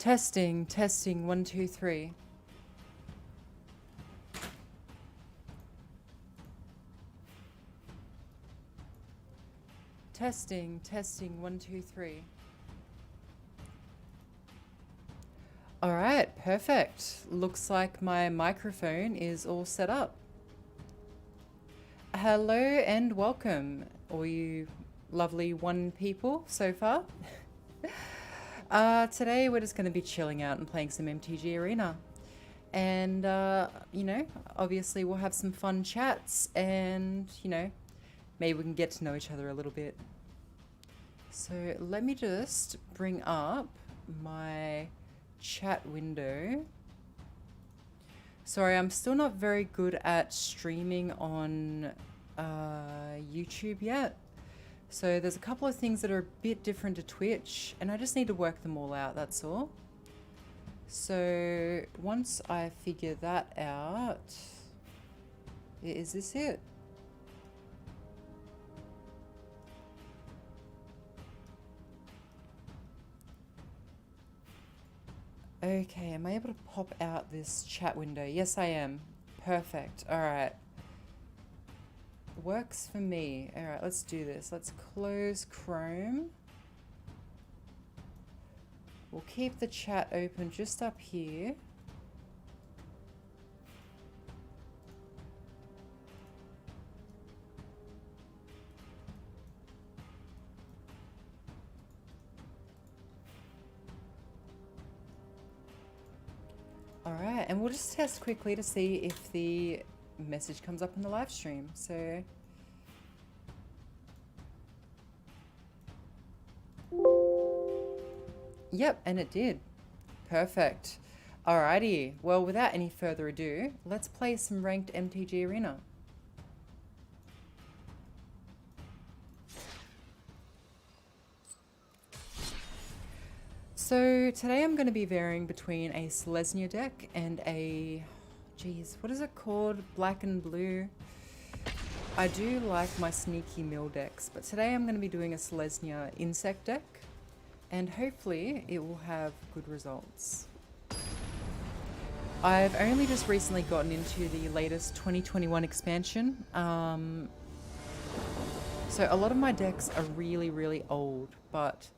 Testing, testing, 1, 2, 3. Testing, testing, 1, 2, 3. All right, perfect. Looks like my microphone is all set up. Hello and welcome, all you lovely one people so far. Today we're just going to be chilling out and playing some MTG Arena. And, you know, obviously we'll have some fun chats and, you know, maybe we can get to know each other a little bit. So let me just bring up my chat window. Sorry, I'm still not very good at streaming on YouTube yet. So there's a couple of things that are a bit different to Twitch, and I just need to work them all out, that's all. So once I figure that out, is this it? Okay, am I able to pop out this chat window? Yes, I am. Perfect. All right. Works for me. All right, let's do this. Let's close Chrome. We'll keep the chat open just up here. All right, and we'll just test quickly to see if the message comes up in the live stream. So yep, and it did. Perfect. Alrighty, well, without any further ado, let's play some ranked MTG Arena. So today I'm going to be varying between a Selesnya deck and a, geez, what is it called? Black and blue. I do like my sneaky mill decks, but today I'm going to be doing a Selesnya insect deck, and hopefully it will have good results. I've only just recently gotten into the latest 2021 expansion, so a lot of my decks are really old, but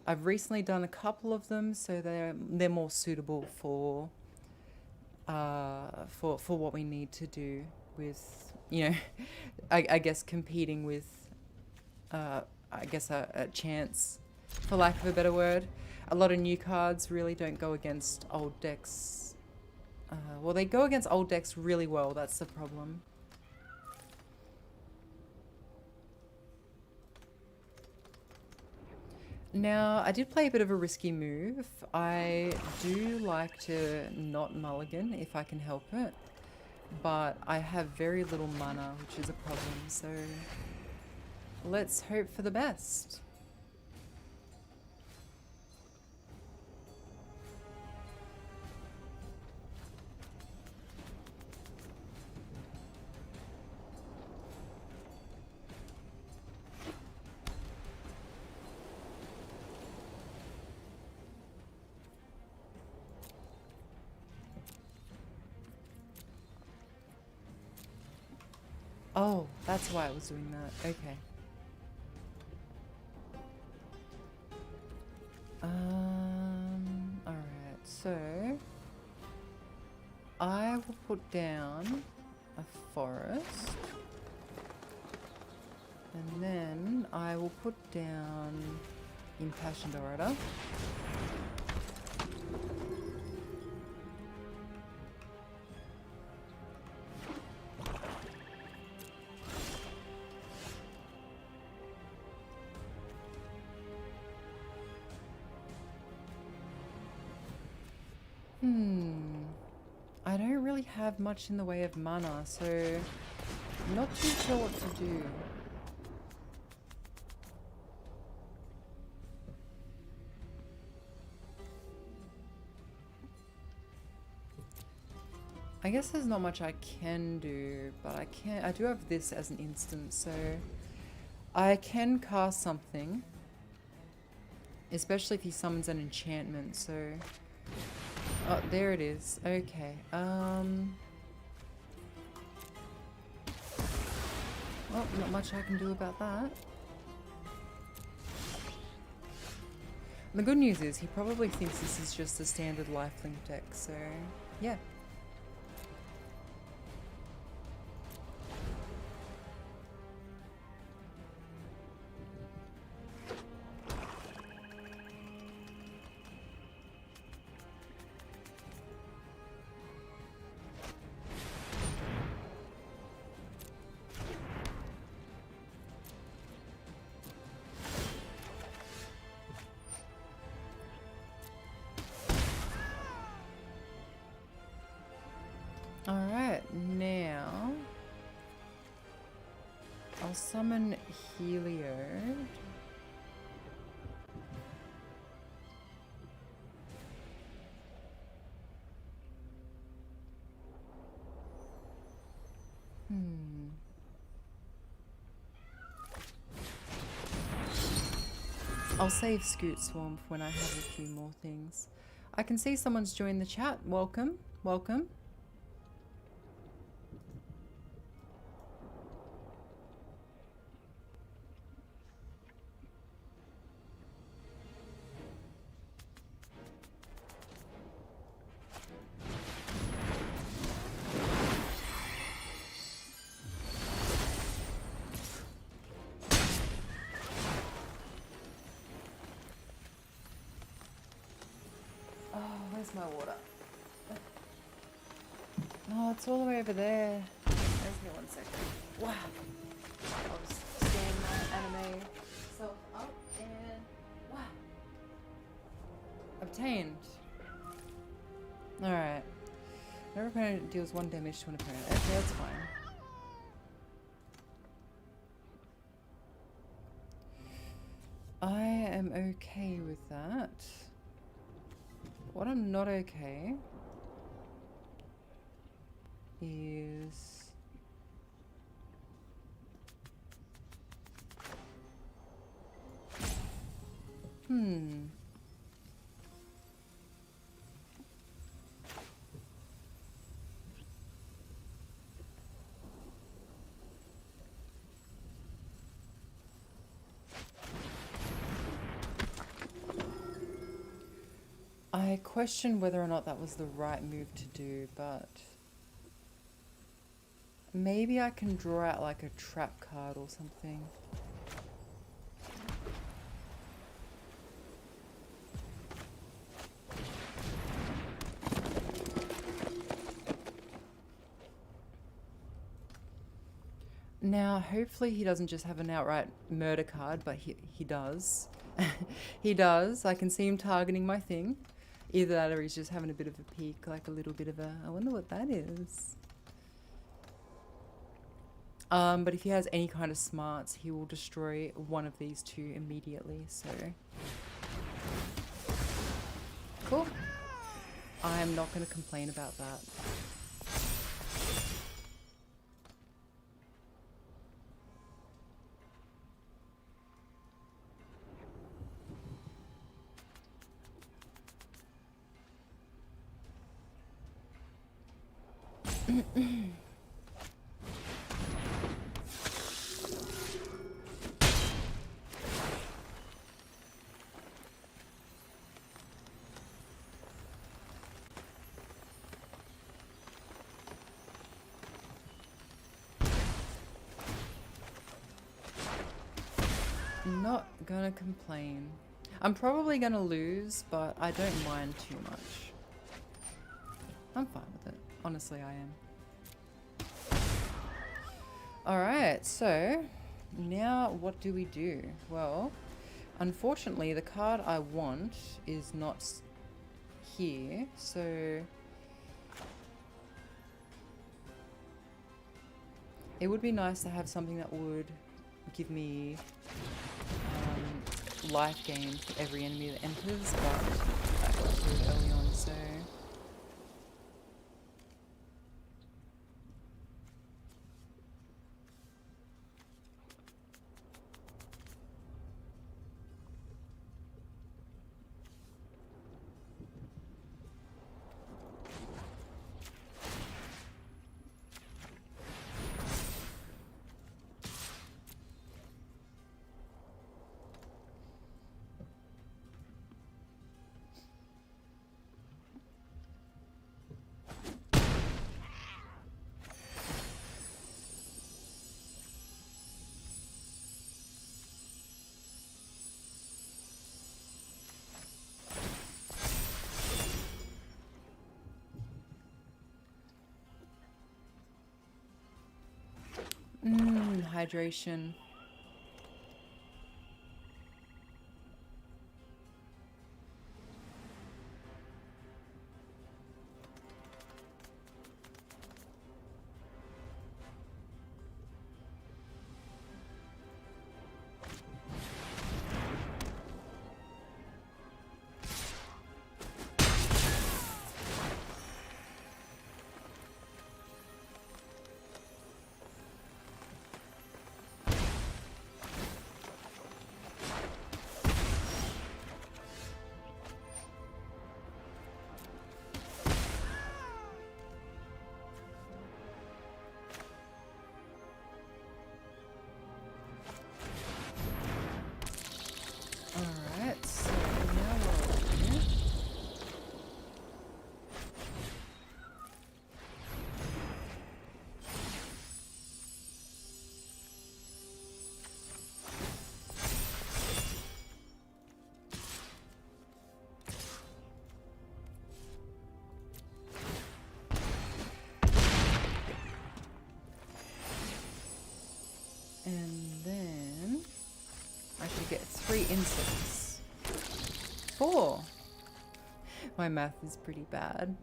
I've recently done a couple of them, so they're more suitable for what we need to do with, you know, I guess competing with, I guess a chance, for lack of a better word. A lot of new cards really don't go against old decks. Well, they go against old decks really well, that's the problem. Now, I did play a bit of a risky move. I do like to not mulligan if I can help it, but I have very little mana, which is a problem, so let's hope for the best. Oh, that's why I was doing that. Okay. Alright, so I will put down a forest, and then I will put down Impassioned Orator. I don't really have much in the way of mana, so I'm not too sure what to do. I guess there's not much I can do, but I do have this as an instance, so I can cast something, especially if he summons an enchantment, so Oh, there it is. Okay. Well, not much I can do about that. The good news is he probably thinks this is just a standard lifelink deck, so yeah. Alright, now I'll summon Heliod. I'll save Scoot Swamp when I have a few more things. I can see someone's joined the chat. Welcome, welcome. My water. Oh, it's all the way over there. There's me 1 second. Wow. I'll just stand my anime self up and wow. Obtained. Alright. Whenever opponent deals 1 damage to an opponent. Okay, that's fine. I am okay with that. What I'm not okay is I question whether or not that was the right move to do, but maybe I can draw out like a trap card or something. Now, hopefully he doesn't just have an outright murder card, but he does. He does. I can see him targeting my thing. Either that or he's just having a bit of a peek, like a little bit of a, I wonder what that is. But if he has any kind of smarts, he will destroy one of these two immediately, so. Cool. I'm not going to complain about that. Not gonna complain. I'm probably gonna lose, but I don't mind too much. I'm fine with it. Honestly, I am. Alright, so now what do we do? Well, unfortunately, the card I want is not here, so it would be nice to have something that would give me life gain for every enemy that enters, but that got really early on, so hydration. Alright, so now what do we do? And then I should get 3 insects. 4. My math is pretty bad.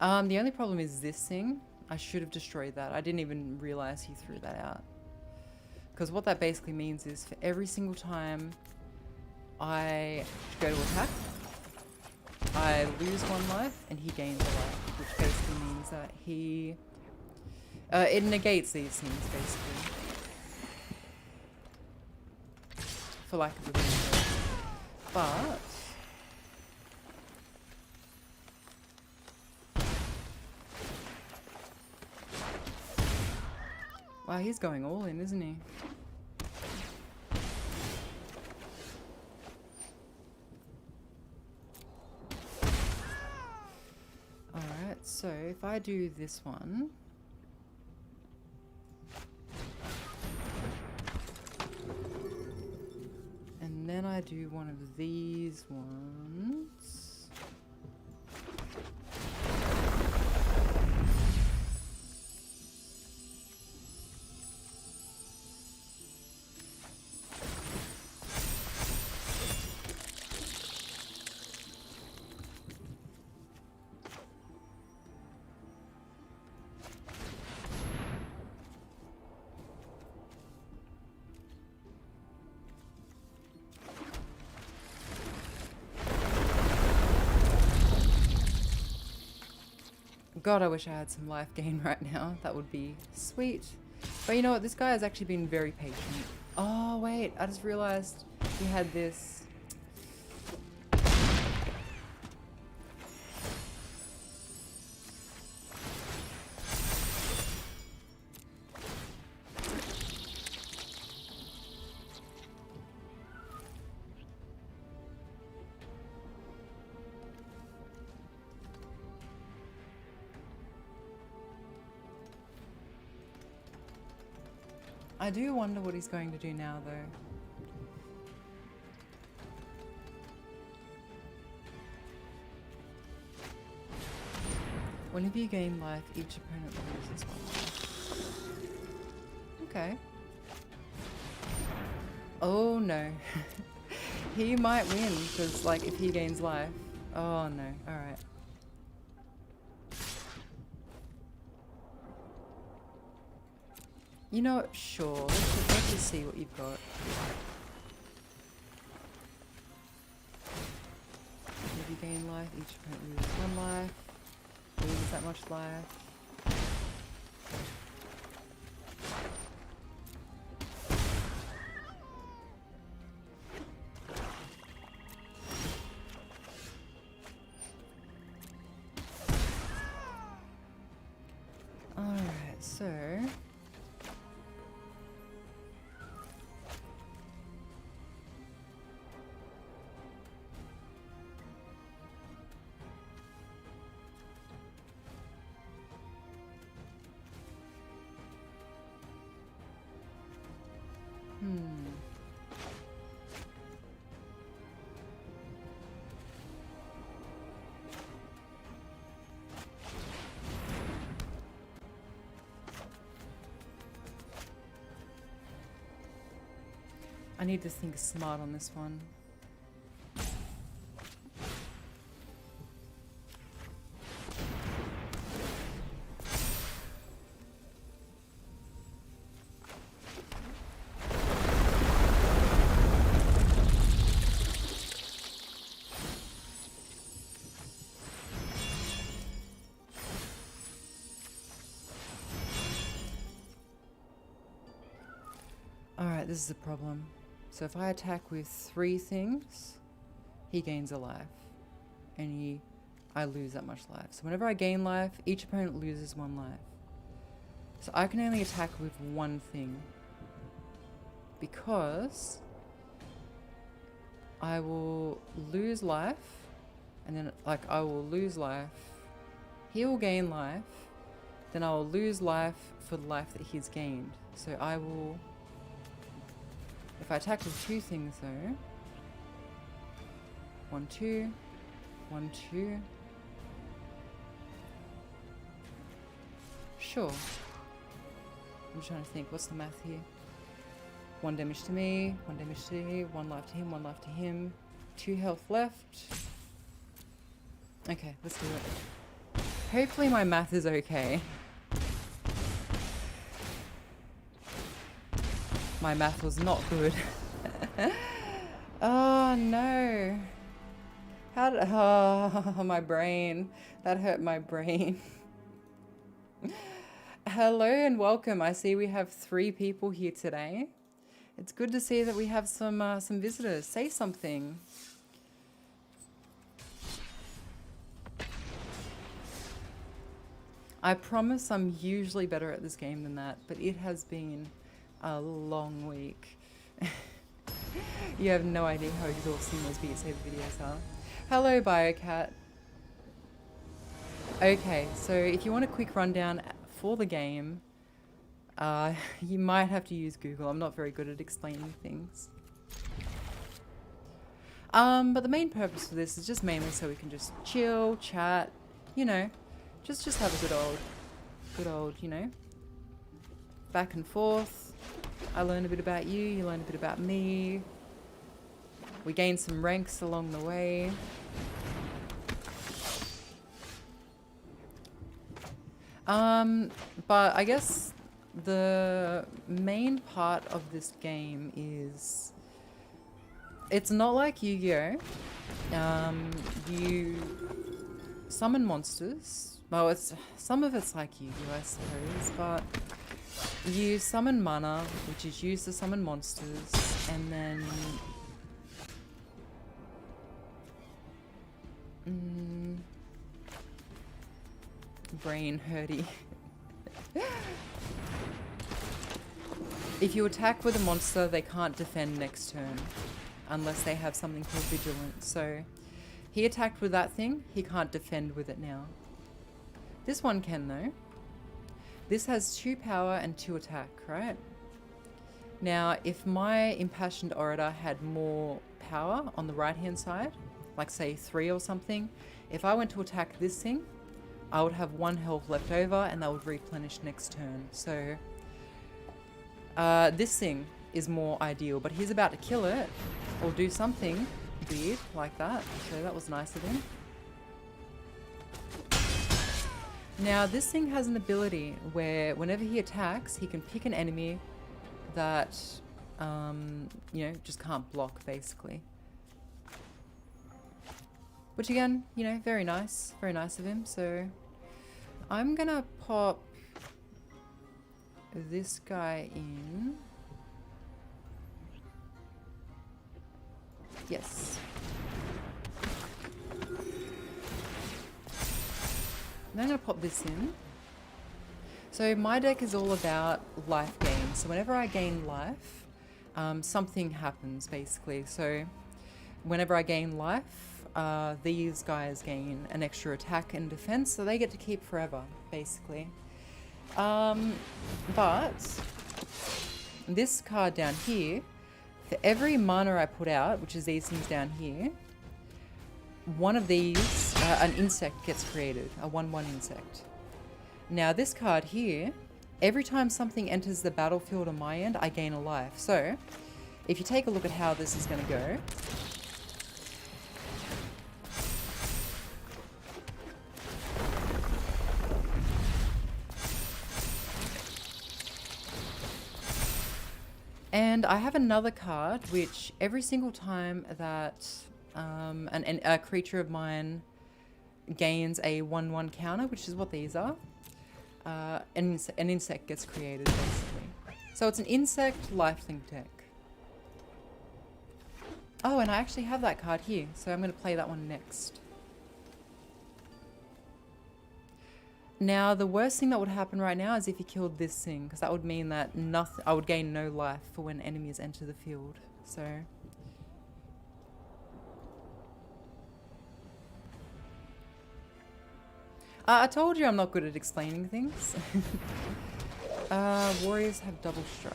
The only problem is this thing. I should have destroyed that. I didn't even realize he threw that out. Because what that basically means is for every single time I go to attack, I lose 1 life and he gains a life, which basically means that he... it negates these things, basically. For lack of a better word. But... wow, he's going all in, isn't he? Alright, so if I do this one... and then I do one of these ones... God, I wish I had some life gain right now. That would be sweet. But you know what? This guy has actually been very patient. Oh, wait. I just realized he had this. I do wonder what he's going to do now, though. Whenever you gain life, each opponent loses 1 life. Okay. Oh no. He might win, because, like, if he gains life. Oh no. Alright. You know what? Sure. Let's just see what you've got. If you gain life, each opponent loses 1 life. Loses that much life. Alright, so... I need to think smart on this one. Alright, this is a problem. So if I attack with 3 things, he gains a life. And I lose that much life. So whenever I gain life, each opponent loses 1 life. So I can only attack with 1 thing. Because I will lose life, and then like I will lose life, he will gain life, then I will lose life for the life that he's gained. So I will, if I attack with 2 things though, 1, 2, 1, 2. Sure. I'm trying to think, what's the math here? 1 damage to me, 1 damage to me, 1 life to him, 1 life to him. 2 health left. Okay, let's do it. Hopefully my math is okay. My math was not good. Oh no. How did, oh, my brain. That hurt my brain. Hello and welcome. I see we have 3 people here today. It's good to see that we have some visitors. Say something. I promise I'm usually better at this game than that, but it has been a long week. You have no idea how exhausting those Beat Saber videos are. Hello, BioCat. Okay, so if you want a quick rundown for the game, you might have to use Google. I'm not very good at explaining things. But the main purpose for this is just mainly so we can just chill, chat, you know, just have a good old, you know, back and forth. I learn a bit about you, you learn a bit about me. We gain some ranks along the way. But I guess the main part of this game is, it's not like Yu-Gi-Oh! You summon monsters. Well, some of it's like Yu-Gi-Oh! I suppose, but you summon mana, which is used to summon monsters, and then brain hurty. If you attack with a monster, they can't defend next turn unless they have something called Vigilant. So he attacked with that thing, he can't defend with it now. This one can though. This has 2 power and 2 attack, right? Now, if my Impassioned Orator had more power on the right-hand side, like say 3 or something, if I went to attack this thing, I would have 1 health left over and that would replenish next turn. So this thing is more ideal, but he's about to kill it or do something weird like that. So that was nice of him. Now this thing has an ability where whenever he attacks, he can pick an enemy that, you know, just can't block basically. Which again, you know, very nice of him. So I'm gonna pop this guy in. Yes. Then I'm gonna pop this in. So my deck is all about life gain. So whenever I gain life, something happens basically. So whenever I gain life, these guys gain an extra attack and defense, so they get to keep forever, basically. But this card down here, for every mana I put out, which is these things down here, one of these, an insect gets created, a 1/1 insect. Now this card here, every time something enters the battlefield on my end, I gain a life. So if you take a look at how this is going to go, and I have another card which every single time that a creature of mine gains a 1/1 counter, which is what these are, an insect gets created basically. So it's an insect lifelink deck. Oh, and I actually have that card here, so I'm going to play that one next. Now, the worst thing that would happen right now is if he killed this thing, because that would mean that I would gain no life for when enemies enter the field. So I told you I'm not good at explaining things. Warriors have double strike.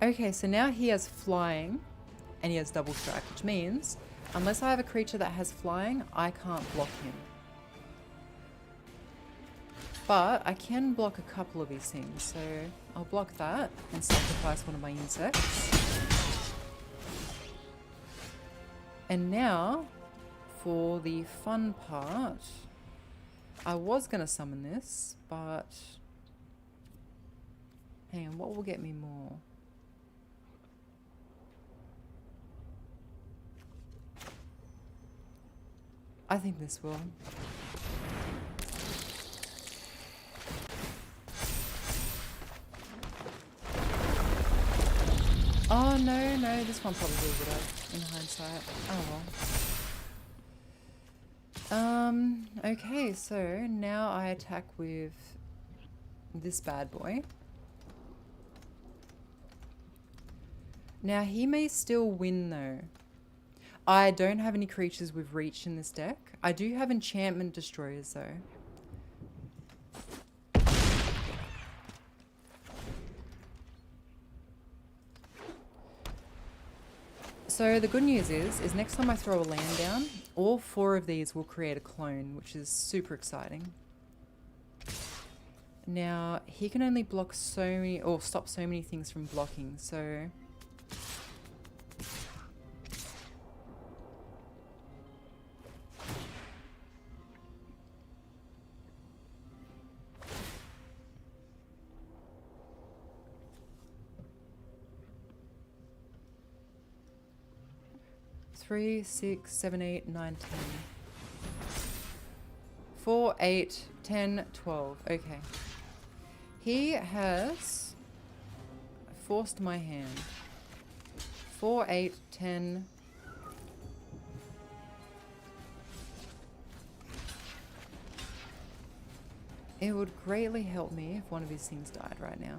Okay, so now he has flying and he has double strike, which means unless I have a creature that has flying, I can't block him. But I can block a couple of these things, so I'll block that and sacrifice one of my insects. And now, for the fun part, I was going to summon this, but hang on, what will get me more? I think this will. Oh, no, this one probably would have, in hindsight. Oh well. Okay, so now I attack with this bad boy. Now, he may still win, though. I don't have any creatures with reach in this deck. I do have enchantment destroyers, though. So the good news is next time I throw a land down, all 4 of these will create a clone, which is super exciting. Now, he can only block so many, or stop so many things from blocking, so... Three, 6, 7, 8, 9, 10. 4, 8, 10, 12. Okay. He has forced my hand. 4, 8, 10. It would greatly help me if one of his things died right now.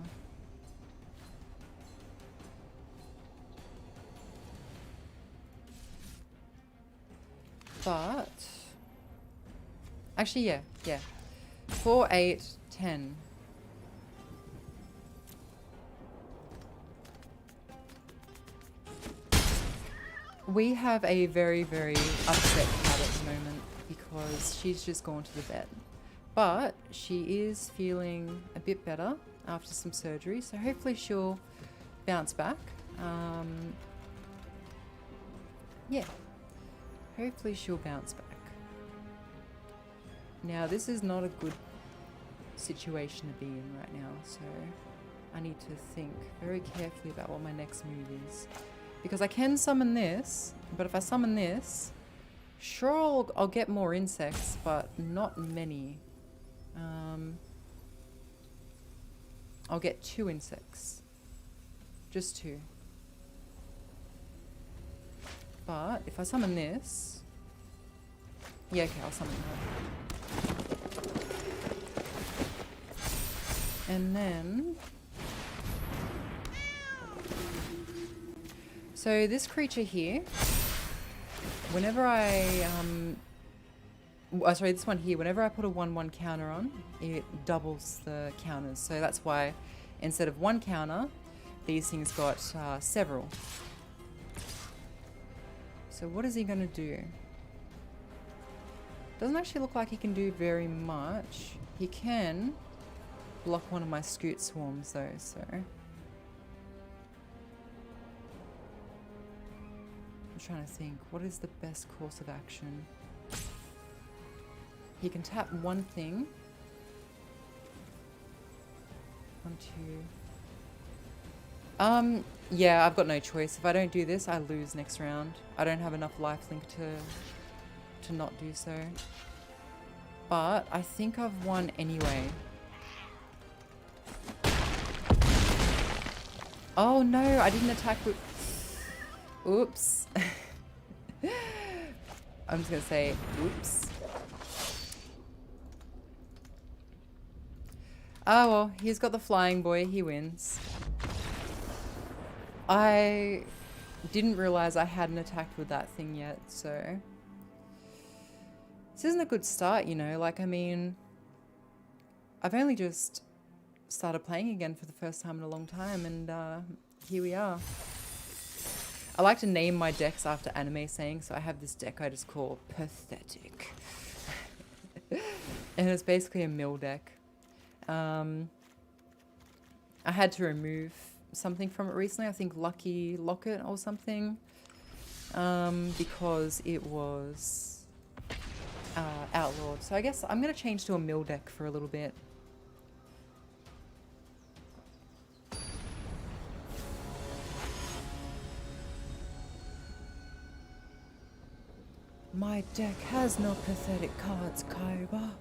But actually, yeah. 4, 8, 10. We have a very, very upset cat at the moment because she's just gone to the vet. But she is feeling a bit better after some surgery, so hopefully she'll bounce back. Yeah. Hopefully she'll bounce back. Now, this is not a good situation to be in right now, so I need to think very carefully about what my next move is. Because I can summon this, but if I summon this, sure I'll get more insects, but not many. I'll get 2 insects. Just 2. But if I summon this... Yeah, okay, I'll summon that. And then... So this creature here, whenever I... sorry, this one here, whenever I put a 1/1 counter on, it doubles the counters. So that's why instead of 1 counter, these things got several. So what is he going to do? Doesn't actually look like he can do very much. He can block one of my scoot swarms though, so. I'm trying to think, what is the best course of action? He can tap one thing. 1, 2. Yeah, I've got no choice. If I don't do this, I lose next round. I don't have enough lifelink to not do so. But I think I've won anyway. Oh no, I didn't attack with... Oops. I'm just gonna say, oops. Oh well, he's got the flying boy, he wins. I didn't realize I hadn't attacked with that thing yet, so... This isn't a good start, you know, like, I mean... I've only just started playing again for the first time in a long time, and here we are. I like to name my decks after anime sayings, so I have this deck I just call Pathetic. And it's basically a mill deck. I had to remove something from it recently, I think Lucky Locket or something, because it was outlawed. So I guess I'm going to change to a mill deck for a little bit. My deck has no pathetic cards, Kaiba.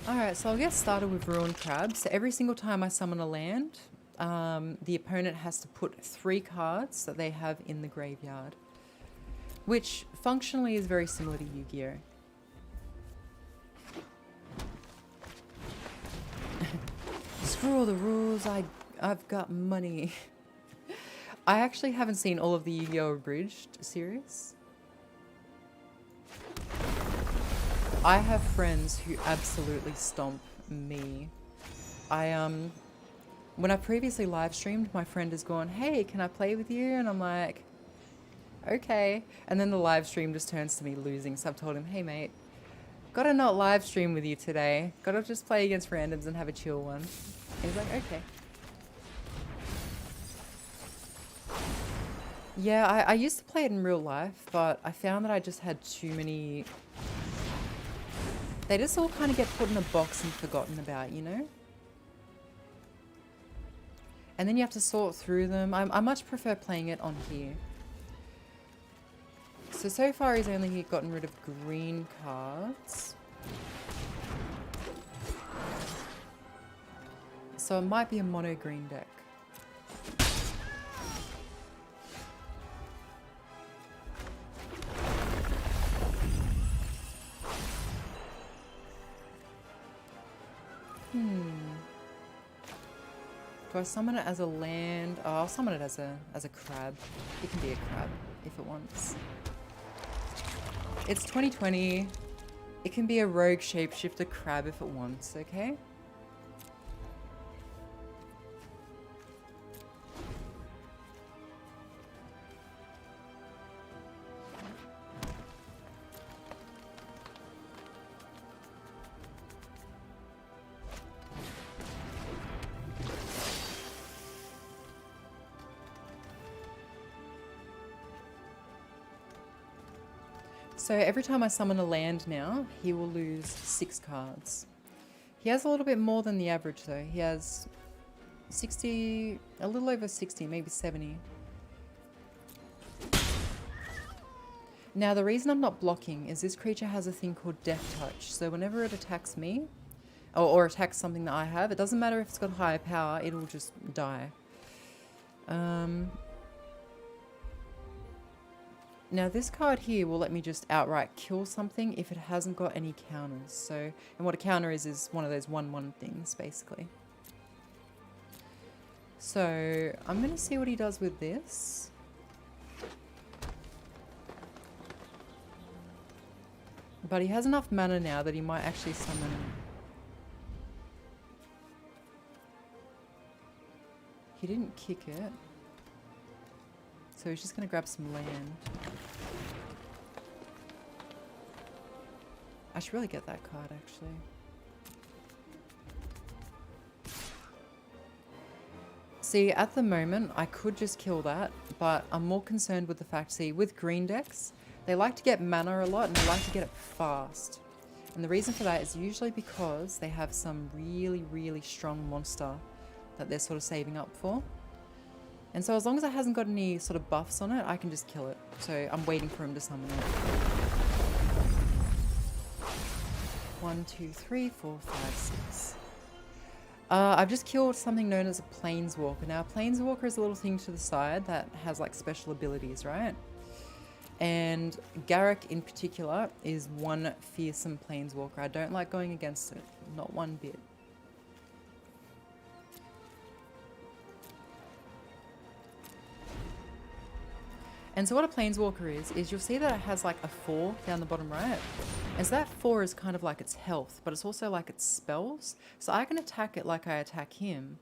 Alright, so I'll get started with Ruined Crab. So every single time I summon a land, the opponent has to put 3 cards that they have in the graveyard, which functionally is very similar to Yu-Gi-Oh! Screw all the rules, I've got money. I actually haven't seen all of the Yu-Gi-Oh! Abridged series. I have friends who absolutely stomp me. When I previously live streamed, my friend has gone, hey, can I play with you? And I'm like, okay. And then the live stream just turns to me losing. So I've told him, hey mate, gotta not live stream with you today. Gotta just play against randoms and have a chill one. And he's like, okay. Yeah, I used to play it in real life, but I found that I just had too many... They just all kind of get put in a box and forgotten about, you know? And then you have to sort through them. I much prefer playing it on here. So far he's only gotten rid of green cards. So it might be a mono green deck. Do I summon it as a land? Oh, I'll summon it as a crab. It can be a crab if it wants. It's 2020. It can be a rogue shapeshifter crab if it wants, okay? So every time I summon a land now, he will lose 6 cards. He has a little bit more than the average though. He has 60, a little over 60, maybe 70. Now the reason I'm not blocking is this creature has a thing called Death Touch. So whenever it attacks me, or attacks something that I have, it doesn't matter if it's got higher power, it will just die. Now this card here will let me just outright kill something if it hasn't got any counters. So, and what a counter is one of those 1/1 things, basically. So, I'm going to see what he does with this. But he has enough mana now that he might actually summon him. He didn't kick it. So he's just going to grab some land. I should really get that card, actually. See, at the moment, I could just kill that, but I'm more concerned with the fact, see, with green decks, they like to get mana a lot and they like to get it fast. And the reason for that is usually because they have some really, really strong monster that they're sort of saving up for. And so as long as it hasn't got any sort of buffs on it, I can just kill it. So I'm waiting for him to summon it. 1, 2, 3, 4, 5, 6. I've just killed something known as a Planeswalker. Now, a Planeswalker is a little thing to the side that has like special abilities, right? And Garrick in particular is one fearsome Planeswalker. I don't like going against it, not one bit. And so what a Planeswalker is you'll see that it has like a 4 down the bottom right. And so that 4 is kind of like its health, but it's also like its spells. So I can attack it like I attack him.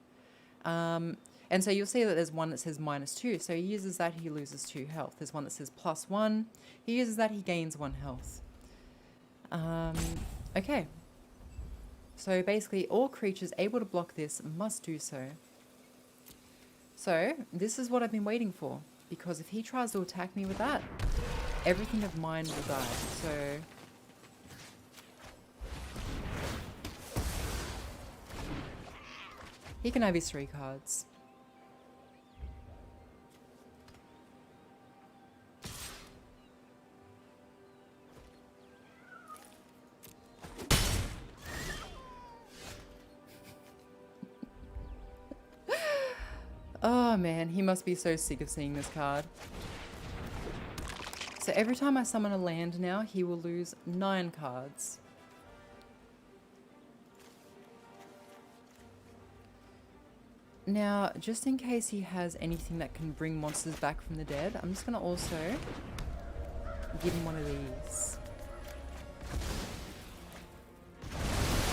And so you'll see that there's one that says -2. So he uses that, he loses 2 health. There's one that says +1. He uses that, he gains 1 health. Okay. So basically all creatures able to block this must do so. So this is what I've been waiting for. Because if he tries to attack me with that, everything of mine will die. So he can have his 3 cards. Oh man, he must be so sick of seeing this card. So every time I summon a land now, he will lose 9 cards. Now, just in case he has anything that can bring monsters back from the dead, I'm just going to also give him one of these.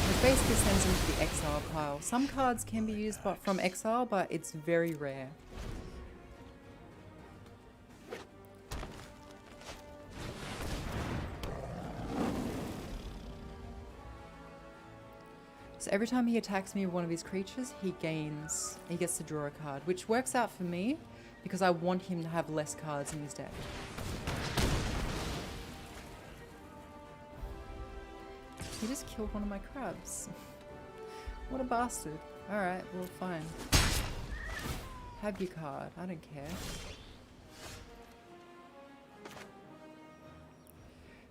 Which basically sends him to the exile pile. Some cards can be used from exile, but it's very rare. So every time he attacks me with one of his creatures, he gets to draw a card, which works out for me because I want him to have less cards in his deck. He just killed one of my crabs. What a bastard. Alright, well fine. Have your card, I don't care.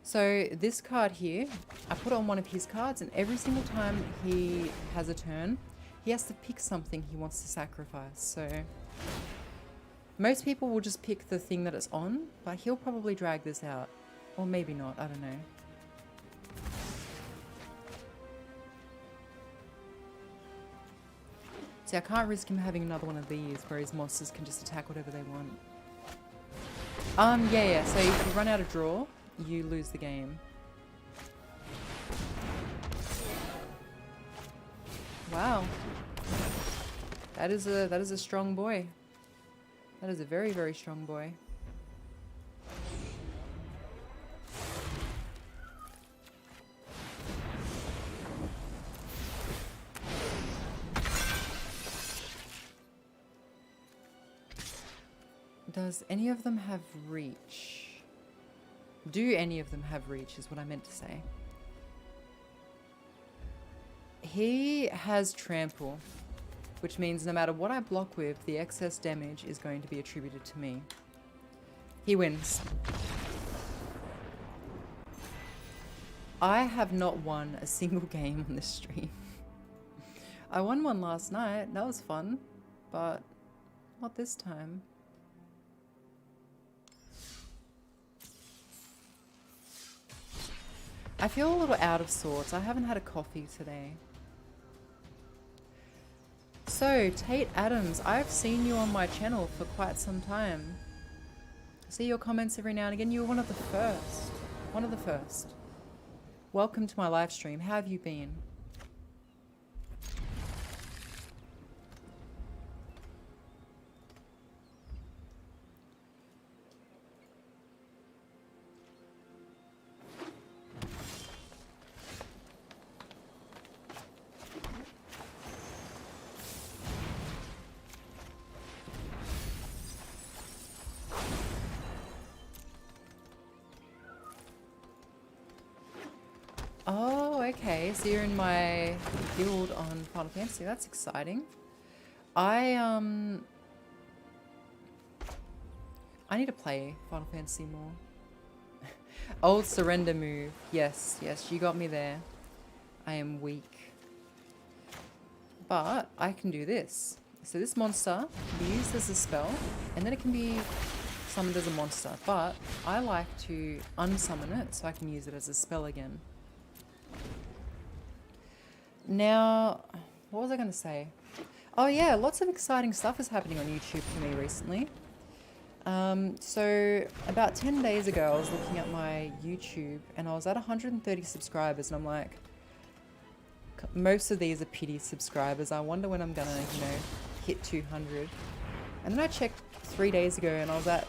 So this card here, I put it on one of his cards, and every single time he has a turn, he has to pick something he wants to sacrifice. So most people will just pick the thing that it's on, but he'll probably drag this out. Or maybe not, I don't know. See, I can't risk him having another one of these where his monsters can just attack whatever they want. Yeah, so if you run out of draw, you lose the game. Wow. That is a strong boy. That is a very, very strong boy. Does any of them have reach? Do any of them have reach is what I meant to say. He has trample, which means no matter what I block with, the excess damage is going to be attributed to me. He wins. I have not won a single game on this stream. I won one last night, that was fun, but not this time. I feel a little out of sorts. I haven't had a coffee today. So, Tate Adams, I've seen you on my channel for quite some time. I see your comments every now and again. You were one of the first. One of the first. Welcome to my live stream. How have you been? Oh, okay. So you're in my guild on Final Fantasy. That's exciting. I need to play Final Fantasy more. Old surrender move. Yes, yes, you got me there. I am weak. But I can do this. So this monster can be used as a spell, and then it can be summoned as a monster. But I like to unsummon it so I can use it as a spell again. Now, what was I going to say? Oh yeah, lots of exciting stuff is happening on YouTube for me recently. So about 10 days ago, I was looking at my YouTube and I was at 130 subscribers, and I'm like, most of these are pity subscribers. I wonder when I'm gonna, you know, hit 200. And then I checked 3 days ago and I was at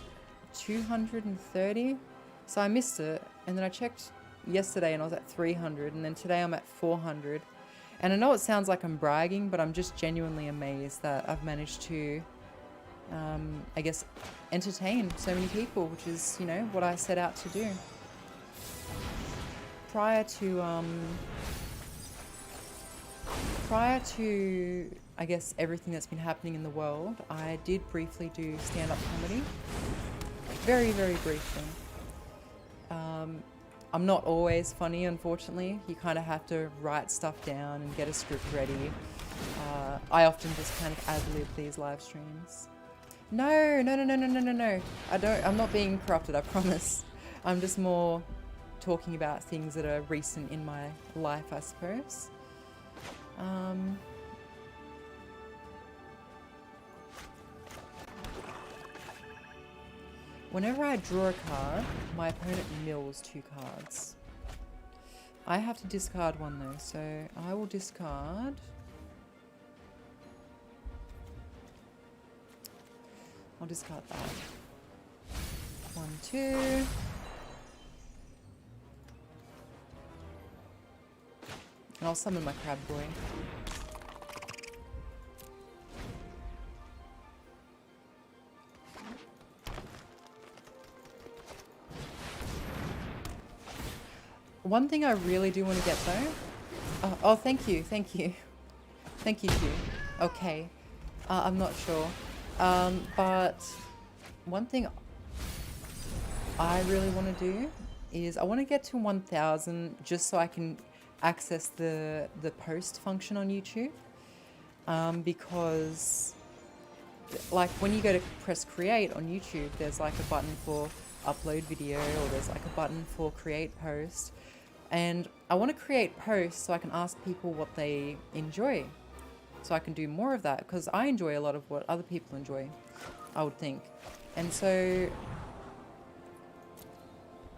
230. So I missed it. And then I checked yesterday and I was at 300. And then today I'm at 400. And I know it sounds like I'm bragging, but I'm just genuinely amazed that I've managed to, I guess, entertain so many people, which is, you know, what I set out to do. Prior to, I guess, everything that's been happening in the world, I did briefly do stand-up comedy. Very, very briefly. I'm not always funny, unfortunately. You kind of have to write stuff down and get a script ready. I often just kind of ad-lib these live streams. No. I'm not being corrupted, I promise. I'm just more talking about things that are recent in my life, I suppose. Whenever I draw a card, my opponent mills 2 cards. I have to discard one though, so I will discard. I'll discard that. 1, 2. And I'll summon my crab boy. One thing I really do want to get though. Oh, thank you. Thank you, Q. Okay. I'm not sure. But one thing I really want to do is I want to get to 1,000 just so I can access the post function on YouTube. Because like when you go to press create on YouTube, there's like a button for upload video, or there's like a button for create post. And I want to create posts so I can ask people what they enjoy. So I can do more of that, because I enjoy a lot of what other people enjoy, I would think. And so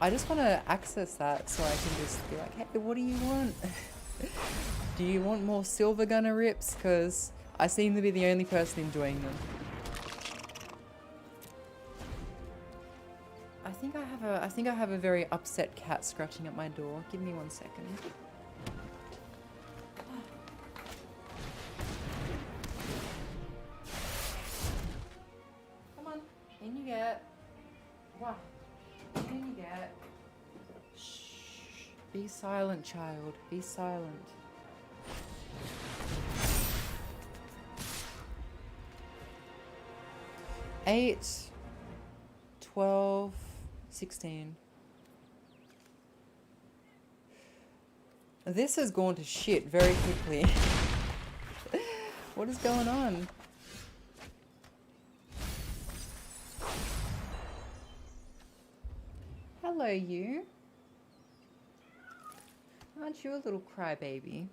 I just want to access that so I can just be like, hey, what do you want? Do you want more silver gunner rips? Because I seem to be the only person enjoying them. I think I have a very upset cat scratching at my door. Give me 1 second. Come on, in you get. Wow. In you get. Shh. Be silent, child. Be silent. Eight, 12, 16. This has gone to shit very quickly. What is going on? Hello, you. Aren't you a little crybaby?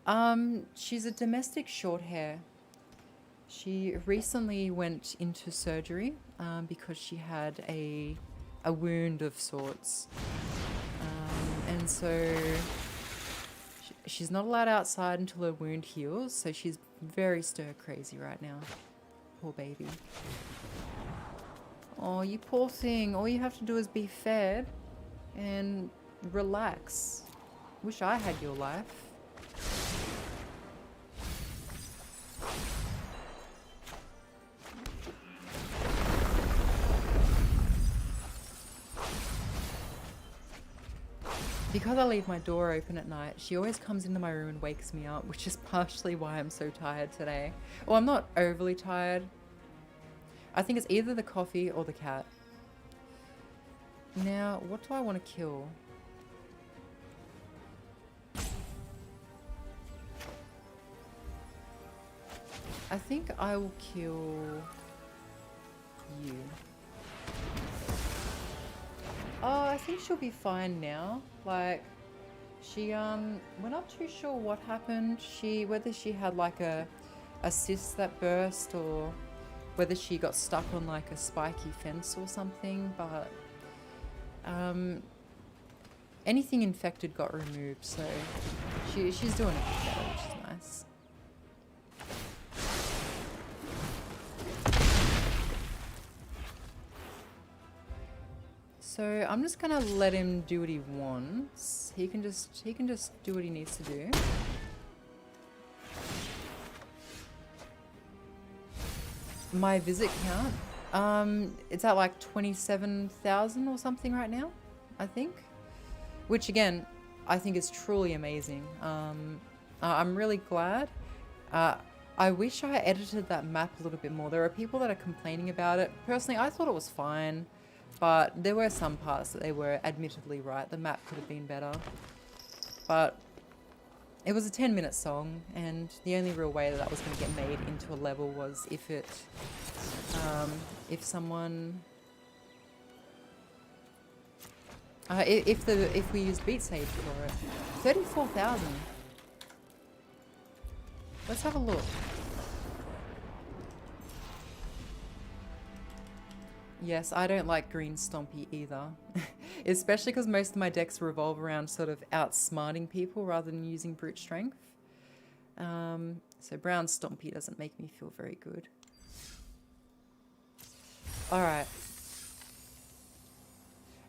Oh. She's a domestic short hair. She recently went into surgery because she had a wound of sorts. And so she's not allowed outside until her wound heals, so she's very stir crazy right now. Poor baby. Oh, you poor thing. All you have to do is be fed and relax. Wish I had your life. Because I leave my door open at night, she always comes into my room and wakes me up, which is partially why I'm so tired today. Well, I'm not overly tired. I think it's either the coffee or the cat. Now, what do I want to kill? I think I will kill you. Oh, I think she'll be fine now. Like, we're not too sure what happened. Whether she had like a cyst that burst or whether she got stuck on like a spiky fence or something, but anything infected got removed, so she's doing a bit better, which is nice. So I'm just gonna let him do what he wants. He can just do what he needs to do. My visit count, it's at like 27,000 or something right now, I think. Which again, I think is truly amazing. I'm really glad. I wish I edited that map a little bit more. There are people that are complaining about it. Personally, I thought it was fine. But there were some parts that they were admittedly right. The map could have been better. But it was a 10-minute song, and the only real way that was going to get made into a level was if we used Beat Sage for it. 34,000. Let's have a look. Yes, I don't like green Stompy either. Especially because most of my decks revolve around sort of outsmarting people rather than using brute strength. So brown Stompy doesn't make me feel very good. Alright.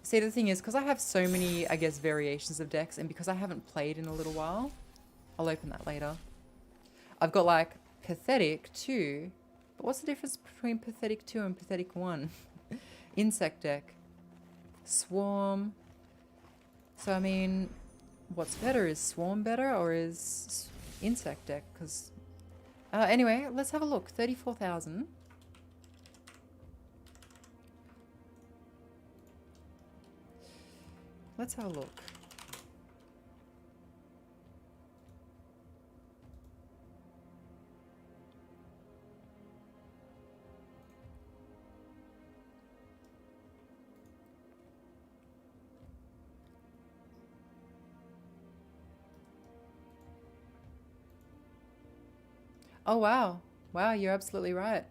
See, the thing is, because I have so many, I guess, variations of decks, and because I haven't played in a little while, I'll open that later. I've got like Pathetic 2, but what's the difference between Pathetic 2 and Pathetic 1? Insect deck. Swarm. So, I mean, what's better? Is Swarm better or is Insect deck? Because, anyway, let's have a look. 34,000. Let's have a look. Oh, wow. Wow, you're absolutely right.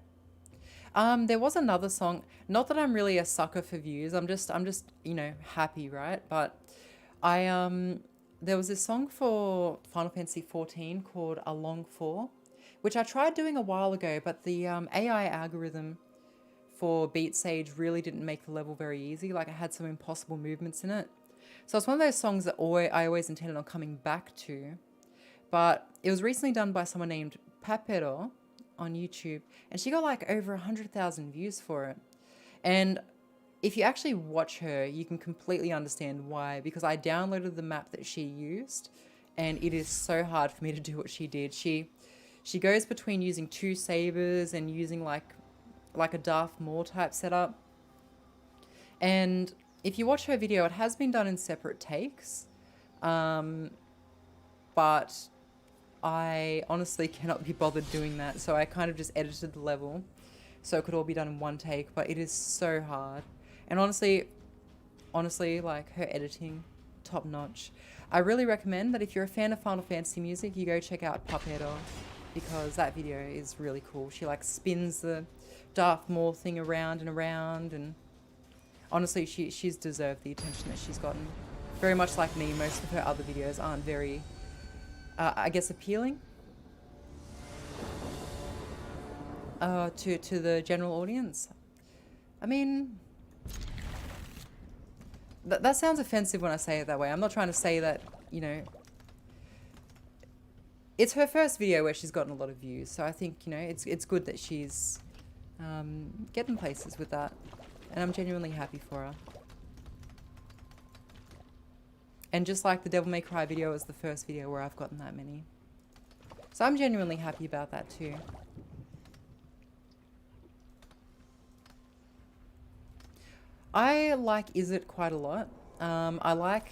There was another song, not that I'm really a sucker for views. I'm just, you know, happy, right? But there was this song for Final Fantasy 14 called Along For, which I tried doing a while ago, but the AI algorithm for Beat Sage really didn't make the level very easy. Like, I had some impossible movements in it. So it's one of those songs that I always intended on coming back to. But it was recently done by someone named Papero on YouTube, and she got like over 100,000 views for it. And if you actually watch her, you can completely understand why, because I downloaded the map that she used, and it is so hard for me to do what she did. She goes between using 2 sabers and using like a Darth Maul type setup. And if you watch her video, it has been done in separate takes, but I honestly cannot be bothered doing that, so I kind of just edited the level so it could all be done in one take, but it is so hard. And honestly, like, her editing, top notch. I really recommend that if you're a fan of Final Fantasy music, you go check out Papero, because that video is really cool. She like spins the Darth Maul thing around and around, and honestly, she's deserved the attention that she's gotten. Very much like me, most of her other videos aren't very, I guess, appealing to the general audience. I mean, that sounds offensive when I say it that way. I'm not trying to say that, you know, it's her first video where she's gotten a lot of views, so I think, you know, it's good that she's getting places with that, and I'm genuinely happy for her. And just like the Devil May Cry video is the first video where I've gotten that many. So I'm genuinely happy about that too. I like Is It quite a lot. I like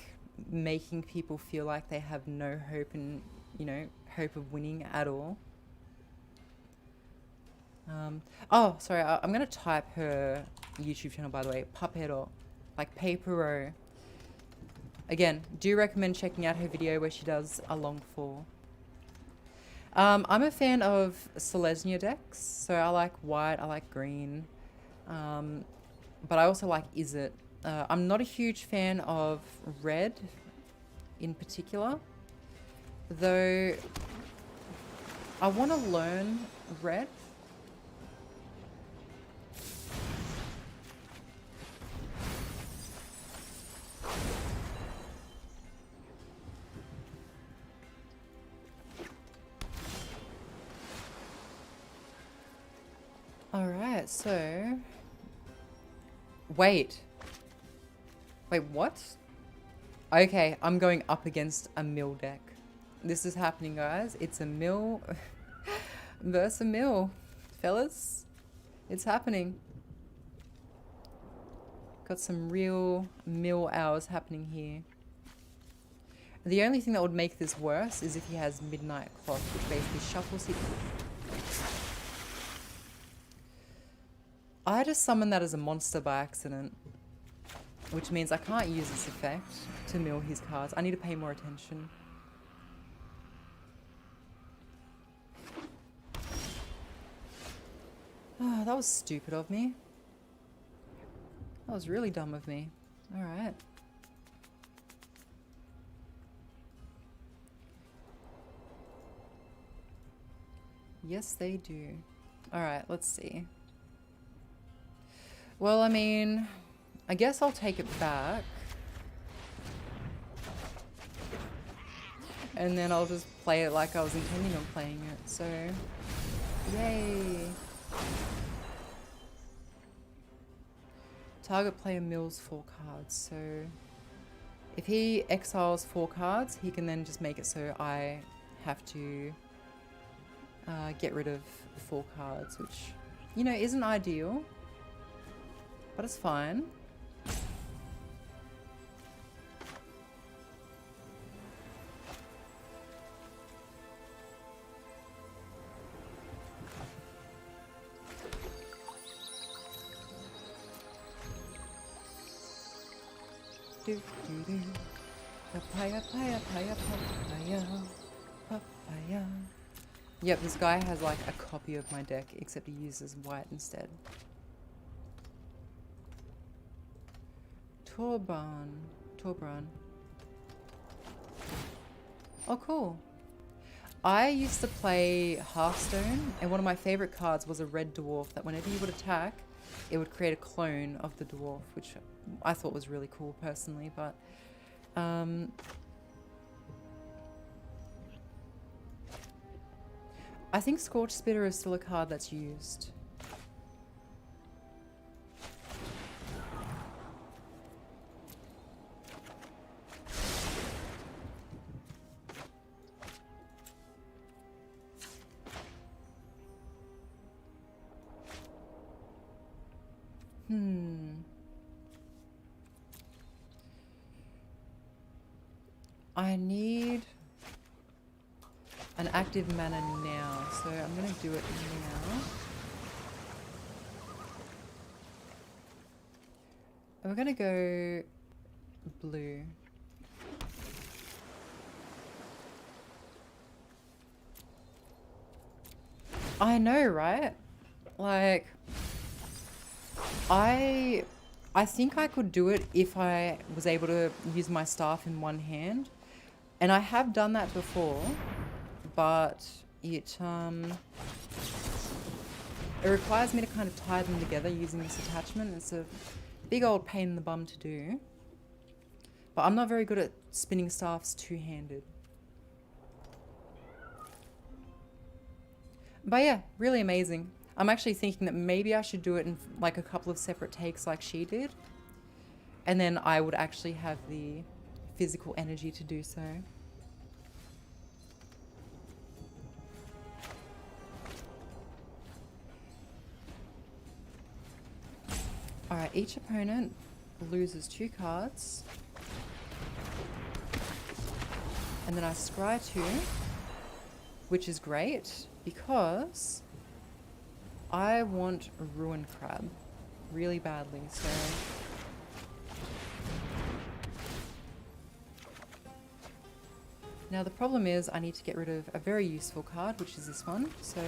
making people feel like they have no hope and, you know, hope of winning at all. Oh, sorry, I'm going to type her YouTube channel, by the way, Puppero, like Papero. Again, do recommend checking out her video where she does a long fall. I'm a fan of Selesnya decks, so I like white, I like green, but I also like Is It. I'm not a huge fan of red in particular, though I want to learn red. Alright, so... Wait, what? Okay, I'm going up against a mill deck. This is happening, guys. It's a mill versus a mill. Fellas, it's happening. Got some real mill hours happening here. The only thing that would make this worse is if he has Midnight Clock, which basically shuffles it. I just summoned that as a monster by accident, which means I can't use this effect to mill his cards. I need to pay more attention. Oh, that was stupid of me. That was really dumb of me. Alright. Yes, they do. Alright, let's see. Well, I mean, I guess I'll take it back. And then I'll just play it like I was intending on playing it, so... Yay! Target player mills 4 cards, so... If he exiles 4 cards, he can then just make it so I have to get rid of 4 cards, which, you know, isn't ideal. But it's fine. Papaya, papaya, papaya, papaya, papaya. Yep, this guy has like a copy of my deck, except he uses white instead. Torbran. Oh, cool. I used to play Hearthstone, and one of my favorite cards was a red dwarf that whenever you would attack, it would create a clone of the dwarf, which I thought was really cool personally, but I think Scorch Spitter is still a card that's used. I need an active mana now, so I'm gonna do it now. And we're gonna go blue. I know, right? Like, I think I could do it if I was able to use my staff in one hand. And I have done that before, but it requires me to kind of tie them together using this attachment. It's a big old pain in the bum to do. But I'm not very good at spinning staffs two-handed. But yeah, really amazing. I'm actually thinking that maybe I should do it in like a couple of separate takes like she did. And then I would actually have the physical energy to do so. Alright, each opponent loses 2 cards. And then I scry 2, which is great because I want a Ruin Crab really badly, so... Now the problem is I need to get rid of a very useful card, which is this one, so...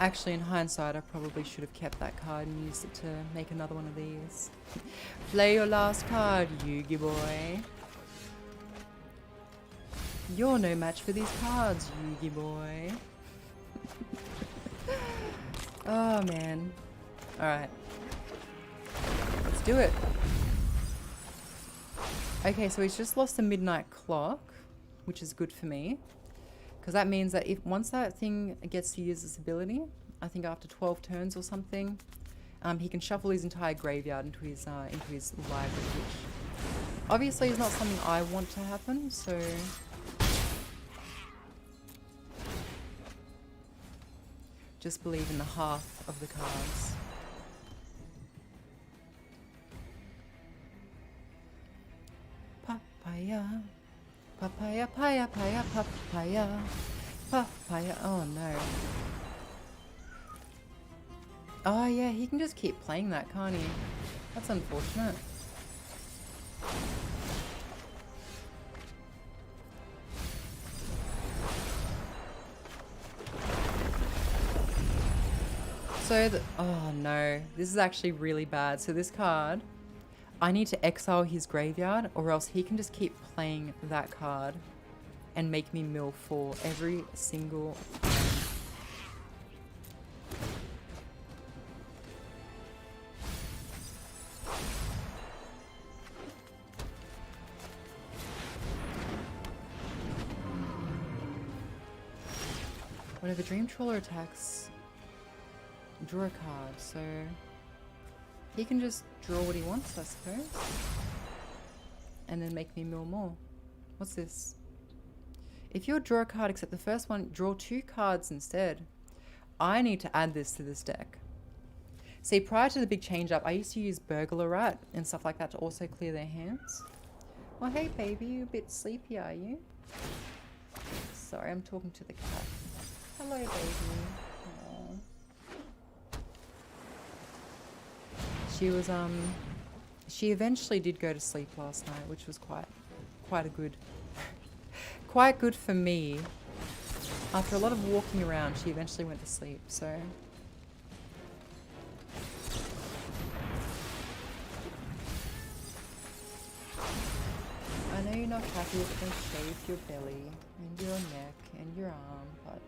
Actually, in hindsight, I probably should have kept that card and used it to make another one of these. Play your last card, Yugi boy. You're no match for these cards, Yugi boy. Oh, man. Alright. Let's do it. Okay, so he's just lost the midnight clock, which is good for me. Because that means that if once that thing gets to use its ability, I think after 12 turns or something, he can shuffle his entire graveyard into his library, which obviously is not something I want to happen, so... Just believe in the half of the cards. Papaya. Papaya, paya, paya, papaya. Papaya. Oh no. Oh yeah, he can just keep playing that, can't he? That's unfortunate. So, oh no, this is actually really bad. So this card, I need to exile his graveyard or else he can just keep playing that card and make me mill 4 every single time. Whenever Dream Trawler attacks, draw a card, so he can just draw what he wants, I suppose, and then make me mill more. What's this? If you draw a card except the first one, draw 2 cards instead. I need to add this to this deck. See, prior to the big change up, I used to use Burglar Rat and stuff like that to also clear their hands. Well, hey baby, you a bit sleepy, are you? Sorry, I'm talking to the cat. Hello, baby. Aww. She was, she eventually did go to sleep last night, which was quite a good, quite good for me. After a lot of walking around, she eventually went to sleep, so. I know you're not happy if they shave your belly, and your neck, and your arm, but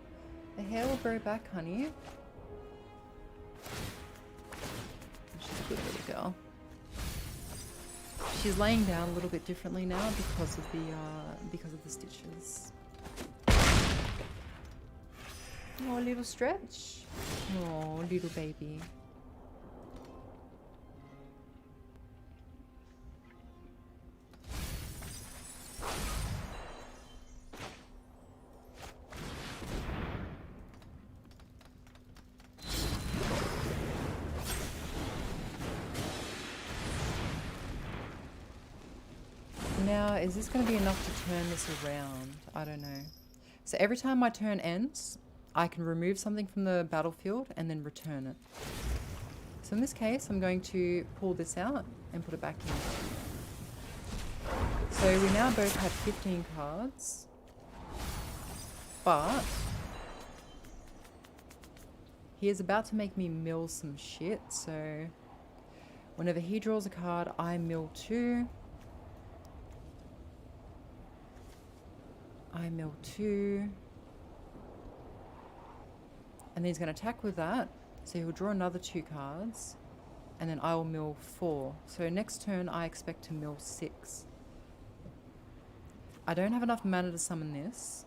the hair will grow back, honey. She's a good little girl. She's laying down a little bit differently now because of the stitches. Oh, a little stretch. Oh, little baby. Now, is this going to be enough to turn this around? I don't know. So every time my turn ends, I can remove something from the battlefield and then return it. So in this case, I'm going to pull this out and put it back in. So we now both have 15 cards. But he is about to make me mill some shit. So whenever he draws a card, I mill 2. I mill 2. And then he's going to attack with that. So he'll draw another 2 cards. And then I will mill 4. So next turn I expect to mill 6. I don't have enough mana to summon this.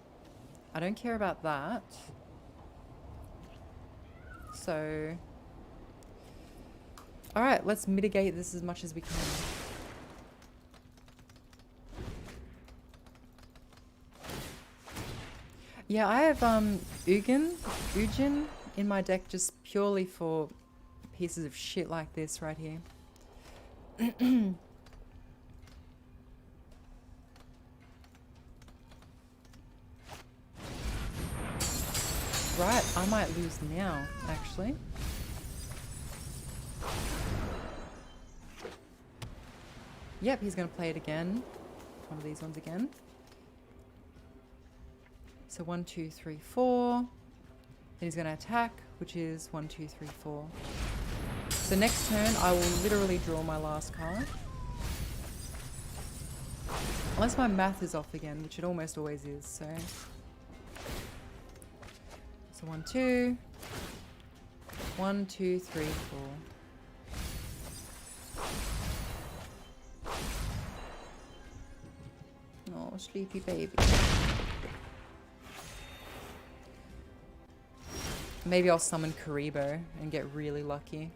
I don't care about that. So Alright, let's mitigate this as much as we can. Yeah, I have Ujin in my deck just purely for pieces of shit like this right here. Right, I might lose now, actually. Yep, he's going to play it again. One of these ones again. So 1, 2, 3, 4. Then he's going to attack, which is 1, 2, 3, 4. So next turn, I will literally draw my last card. Unless my math is off again, which it almost always is, so... So 1, 2. 1, 2, 3, 4. Oh, sleepy baby. Maybe I'll summon Karibo and get really lucky.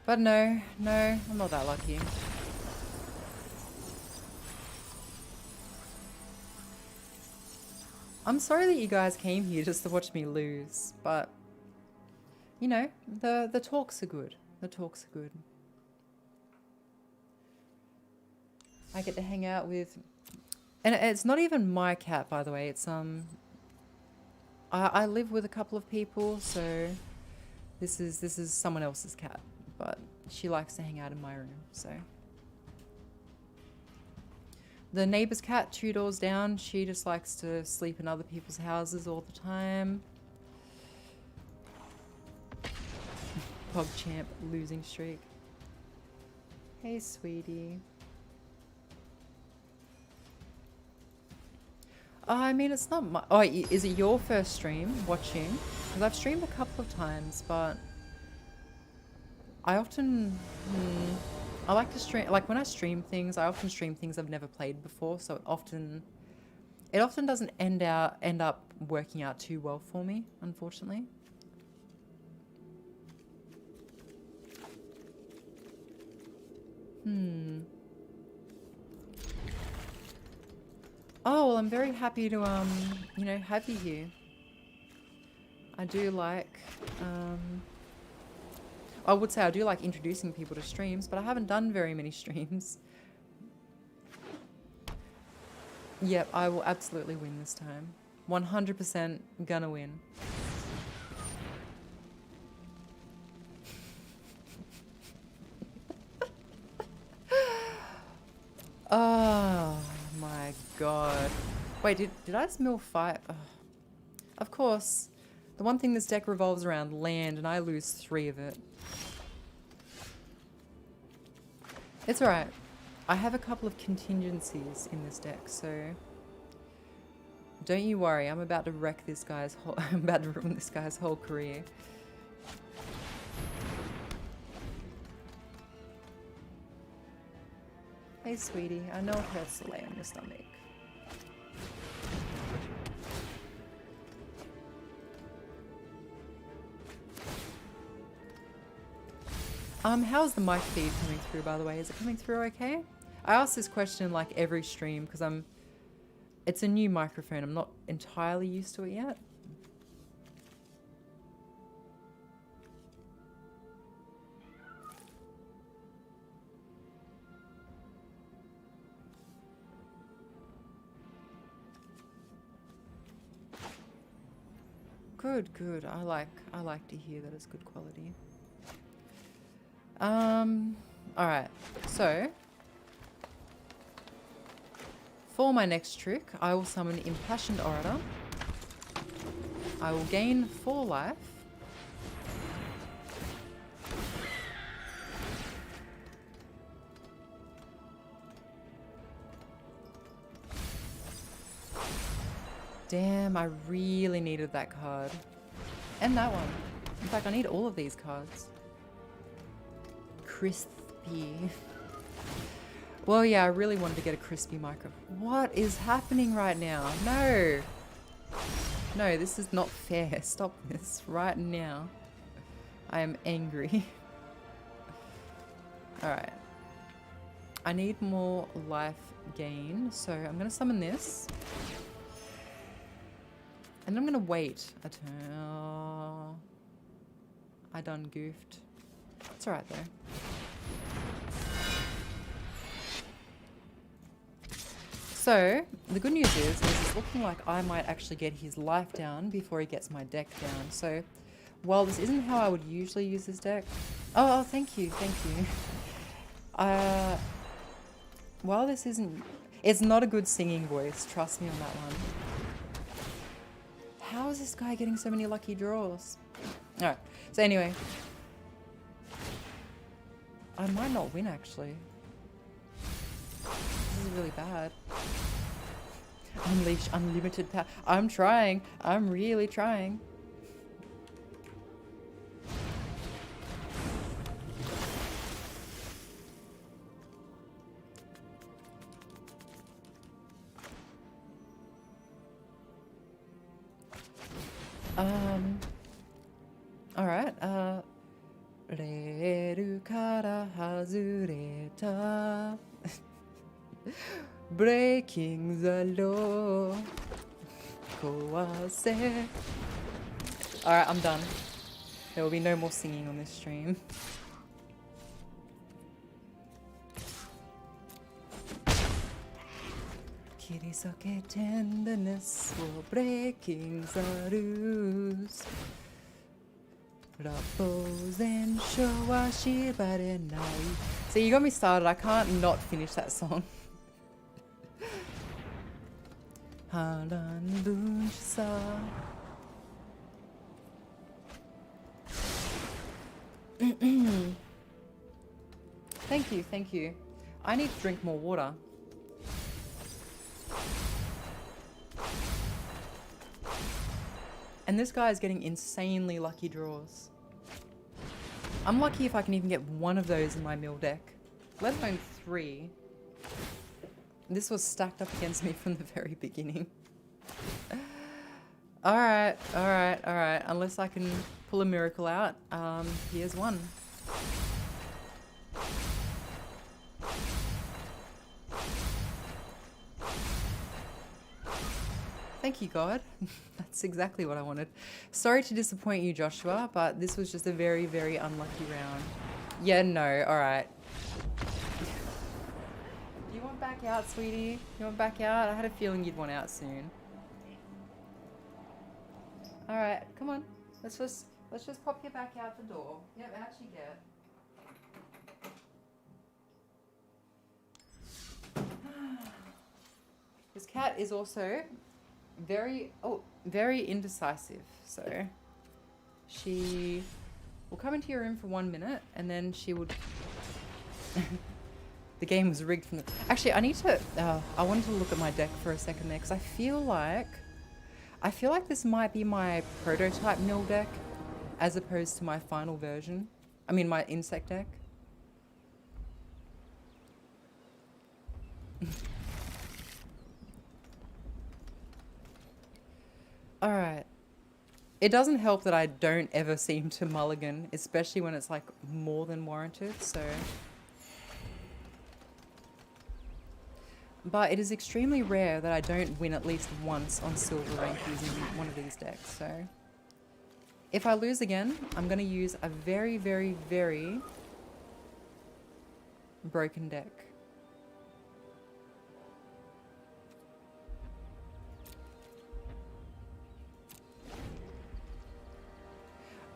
But no, I'm not that lucky. I'm sorry that you guys came here just to watch me lose, but you know, the talks are good. The talks are good. I get to hang out with, and it's not even my cat, by the way. It's I live with a couple of people, so this is someone else's cat, but she likes to hang out in my room, so. The neighbor's cat 2 doors down, she just likes to sleep in other people's houses all the time. PogChamp losing streak. Hey, sweetie. I mean, it's not my... Oh, is it your first stream watching? Because I've streamed a couple of times, but... I often... I like to stream... Like, when I stream things, I often stream things I've never played before, so it often doesn't end up working out too well for me, unfortunately. Oh, well, I'm very happy to, you know, have you here. I do like, I would say I do like introducing people to streams, but I haven't done very many streams. Yep, I will absolutely win this time. 100% gonna win. Oh my god. Wait, did I just mill 5? Oh. Of course. The one thing this deck revolves around, land, and I lose 3 of it. It's alright. I have a couple of contingencies in this deck, so... Don't you worry, I'm about to wreck this guy's whole... I'm about to ruin this guy's whole career. Hey, sweetie. I know it hurts to lay on your stomach. How's the mic feed coming through, by the way? Is it coming through okay? I ask this question like every stream because it's a new microphone. I'm not entirely used to it yet. Good, good. I like to hear that it's good quality. Alright, so for my next trick, I will summon Impassioned Orator. I will gain 4 life. Damn, I really needed that card. And that one. In fact, I need all of these cards. Crispy. Well, yeah, I really wanted to get a crispy micro. What is happening right now? No. No, this is not fair. Stop this right now. I am angry. Alright. I need more life gain, so I'm going to summon this. And I'm going to wait a turn. Oh, I done goofed. It's alright though. So, the good news is it's looking like I might actually get his life down before he gets my deck down. So, while this isn't how I would usually use this deck... Oh, thank you, thank you. While this isn't... It's not a good singing voice, trust me on that one. How is this guy getting so many lucky draws? Alright, so anyway. I might not win, actually. This is really bad. Unleash unlimited power. I'm trying. I'm really trying. Alright, Reru kara hazureta. Breaking the law. Kowase. Alright, I'm done. There will be no more singing on this stream. Kirisoke tenderness for breaking the rules. Raposen showa shibarenai. So you got me started. I can't not finish that song. Haran bunshisa. Thank you, thank you. I need to drink more water. And this guy is getting insanely lucky draws. I'm lucky if I can even get one of those in my mill deck, let alone 3. This was stacked up against me from the very beginning. Alright, alright, alright. Unless I can pull a miracle out. Here's one. Thank you, God. That's exactly what I wanted. Sorry to disappoint you, Joshua, but this was just a very, very unlucky round. Yeah, no, alright. Do you want back out, sweetie? You want back out? I had a feeling you'd want out soon. Alright, come on. Let's just pop you back out the door. Yep, out you get. This cat is also very indecisive, so she will come into your room for 1 minute and then she would the game was rigged from the actually I need to I wanted to look at my deck for a second there because I feel like this might be my prototype mill deck as opposed to my final version. I mean my insect deck. Alright. It doesn't help that I don't ever seem to mulligan, especially when it's like more than warranted, so... But it is extremely rare that I don't win at least once on silver rank using one of these decks, so... If I lose again, I'm going to use a very, very, very broken deck.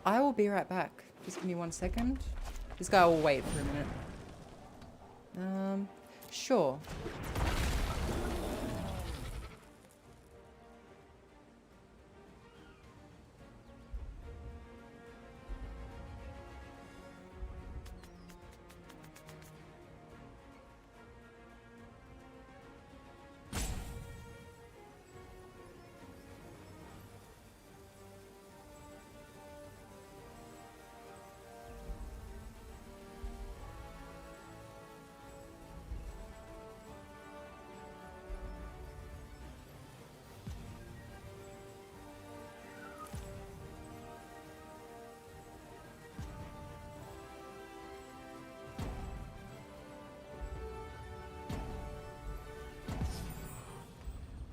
I will be right back. Just give me 1 second. This guy will wait for a minute. Sure.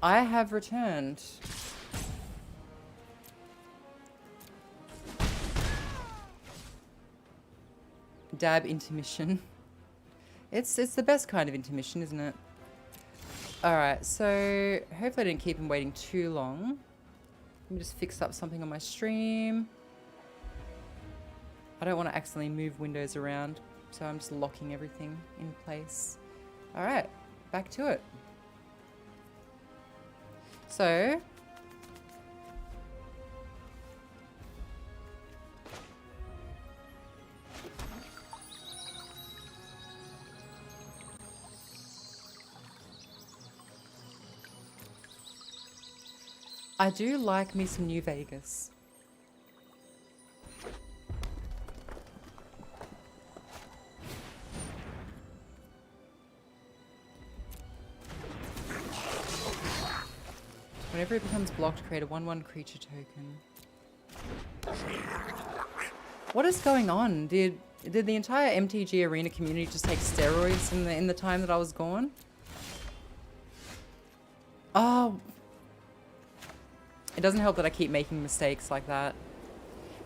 I have returned. Dab intermission. It's the best kind of intermission, isn't it? Alright, so hopefully I didn't keep him waiting too long. Let me just fix up something on my stream. I don't want to accidentally move windows around, so I'm just locking everything in place. Alright, back to it. So, I do like me some New Vegas. Whenever it becomes blocked, create a 1/1 creature token. What is going on? Did the entire MTG Arena community just take steroids in the time that I was gone? Oh, it doesn't help that I keep making mistakes like that.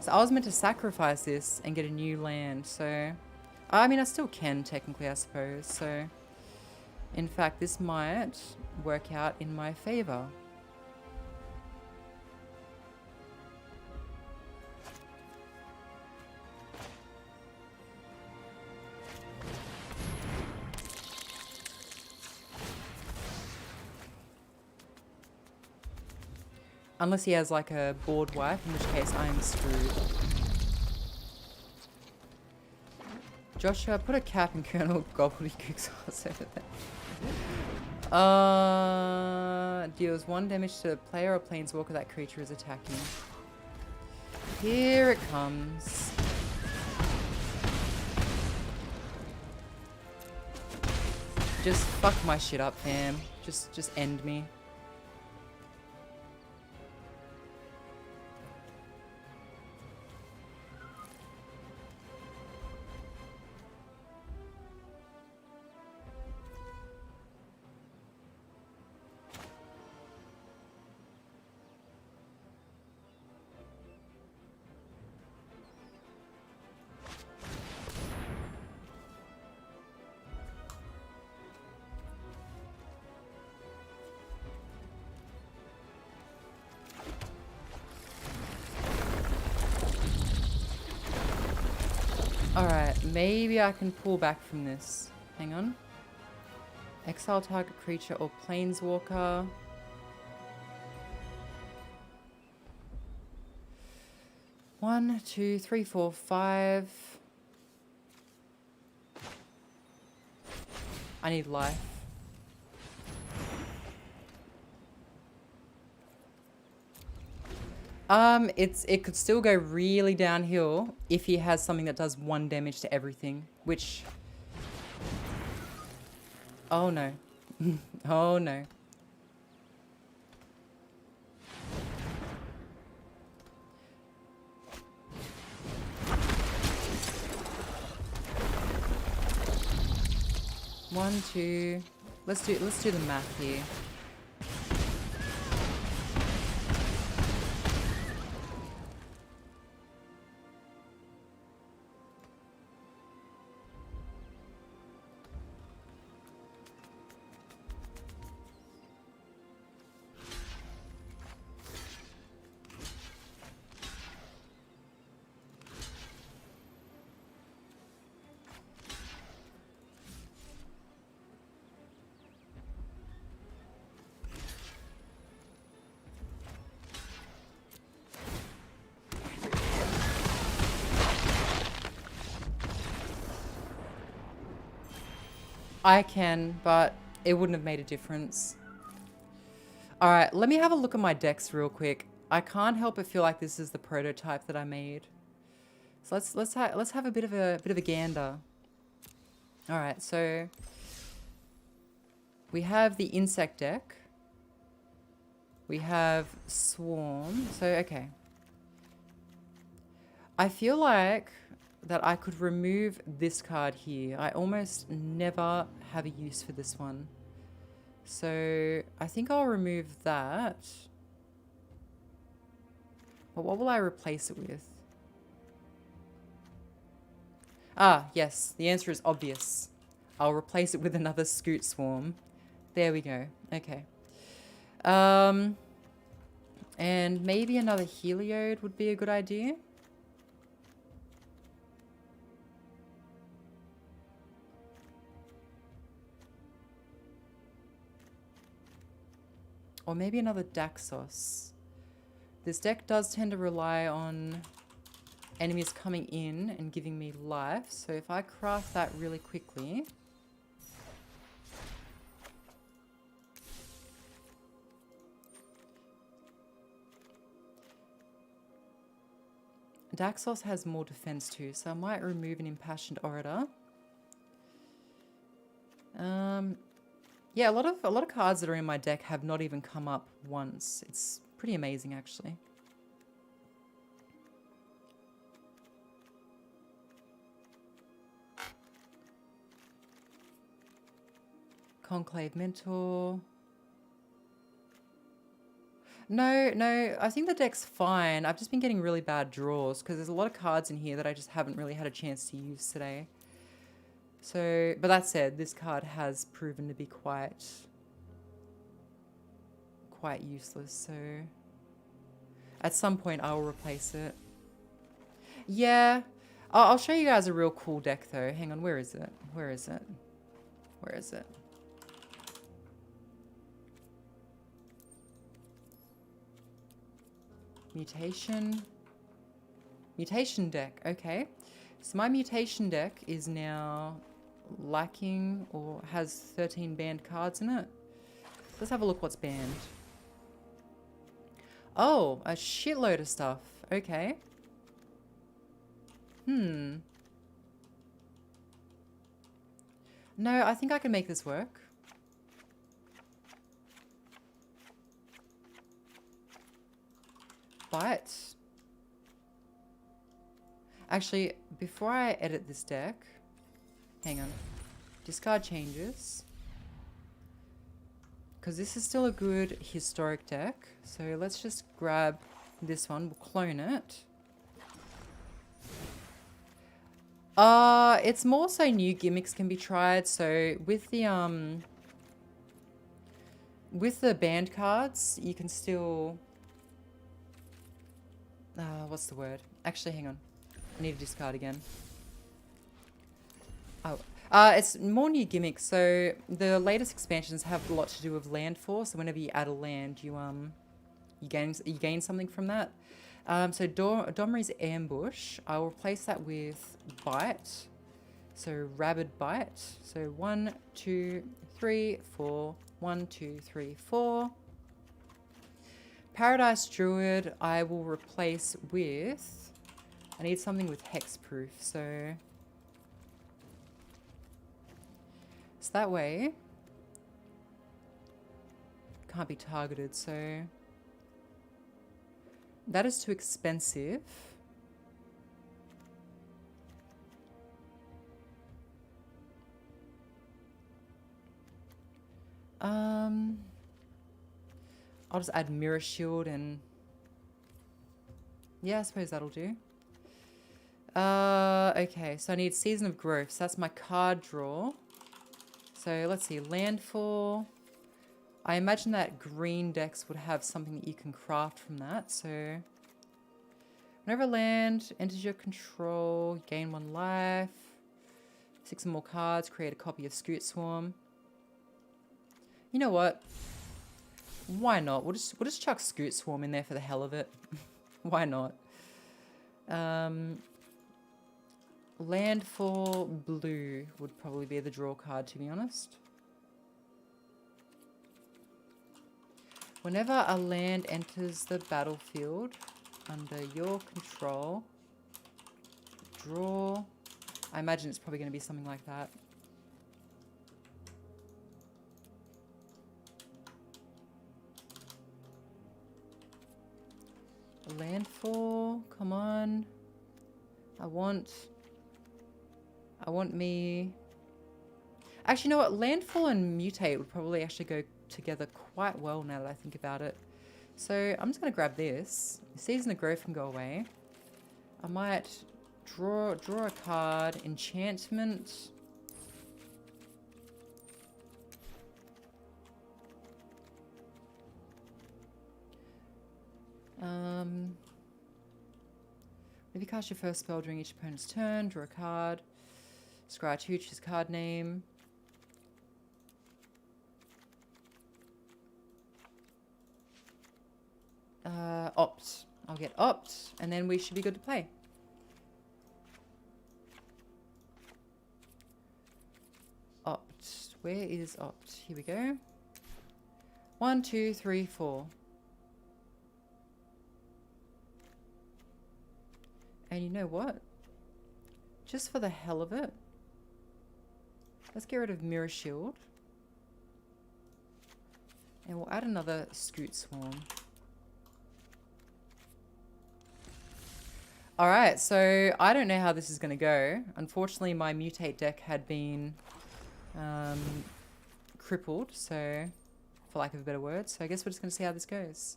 So I was meant to sacrifice this and get a new land. So, I mean, I still can technically, I suppose. So, in fact, this might work out in my favor. Unless he has like a bored wife, in which case I am screwed. Joshua, put a cap in Colonel Gobbledygook's house over there. Deals 1 damage to a player or planeswalker that creature is attacking. Here it comes. Just fuck my shit up, fam. Just end me. Alright, maybe I can pull back from this. Hang on. Exile target creature or planeswalker. One, two, three, four, five. I need life. It could still go really downhill if he has something that does 1 damage to everything, which... Oh no. Oh no. One, two. Let's do the math here. I can, but it wouldn't have made a difference. Alright, let me have a look at my decks real quick. I can't help but feel like this is the prototype that I made. So let's have a bit of a gander. Alright, so we have the insect deck. We have Swarm. So okay. I feel like that I could remove this card here. I almost never have a use for this one. So I think I'll remove that. But what will I replace it with? Ah, yes. The answer is obvious. I'll replace it with another Scoot Swarm. There we go. Okay. And maybe another Heliode would be a good idea. Or maybe another Daxos. This deck does tend to rely on enemies coming in and giving me life. So if I craft that really quickly... Daxos has more defense too, so I might remove an Impassioned Orator. Yeah, a lot of cards that are in my deck have not even come up once. It's pretty amazing, actually. Conclave Mentor. No, I think the deck's fine. I've just been getting really bad draws because there's a lot of cards in here that I just haven't really had a chance to use today. So, but that said, this card has proven to be quite useless. So, at some point, I'll replace it. Yeah, I'll show you guys a real cool deck though. Hang on, where is it? Where is it? Where is it? Mutation deck, okay. So my mutation deck is now lacking or has 13 banned cards in it. Let's have a look what's banned. Oh, a shitload of stuff. Okay. No, I think I can make this work. But actually, before I edit this deck, hang on. Discard changes. Because this is still a good historic deck. So let's just grab this one. We'll clone it. It's more so new gimmicks can be tried. So with the banned cards, you can still... what's the word? Actually, hang on. I need to discard again. Oh. It's more new gimmicks. So the latest expansions have a lot to do with landfall. So whenever you add a land, you gain something from that. So Domri's Ambush, I'll replace that with Bite. So Rabid Bite. So 1, 2, 3, 4. 1, 2, 3, 4. Paradise Druid, I will replace with... I need something with hexproof, so that way can't be targeted, so that is too expensive. I'll just add Mirror Shield and... yeah, I suppose that'll do. Okay, so I need Season of Growth. So that's my card draw. So let's see, Landfall. I imagine that green decks would have something that you can craft from that. So whenever land enters your control, gain 1 life. 6 or more cards, create a copy of Scoot Swarm. You know what? Why not? We'll just chuck Scoot Swarm in there for the hell of it. Why not? Landfall blue would probably be the draw card, to be honest. Whenever a land enters the battlefield under your control, draw. I imagine it's probably going to be something like that. Landfall, come on. I want me... Actually, you know what? Landfall and Mutate would probably actually go together quite well now that I think about it. So I'm just going to grab this. Season of Growth can go away. I might draw a card. Enchantment. If you cast your first spell during each opponent's turn, draw a card. Scry 2, choose card name. Opt. I'll get opt, and then we should be good to play. Opt. Where is opt? Here we go. 1, 2, 3, 4. And you know what? Just for the hell of it, let's get rid of Mirror Shield. And we'll add another Scoot Swarm. Alright, so I don't know how this is going to go. Unfortunately, my Mutate deck had been crippled, so for lack of a better word. So I guess we're just going to see how this goes.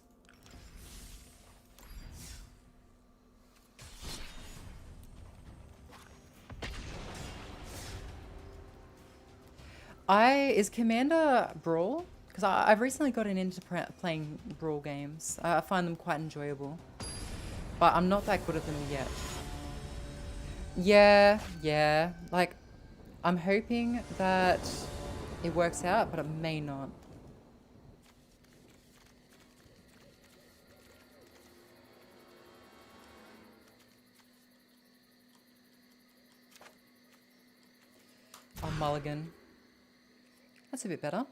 Is Commander Brawl? Because I've recently gotten into playing Brawl games. I find them quite enjoyable. But I'm not that good at them yet. Yeah. Like, I'm hoping that it works out, but it may not. Oh, mulligan. That's a bit better.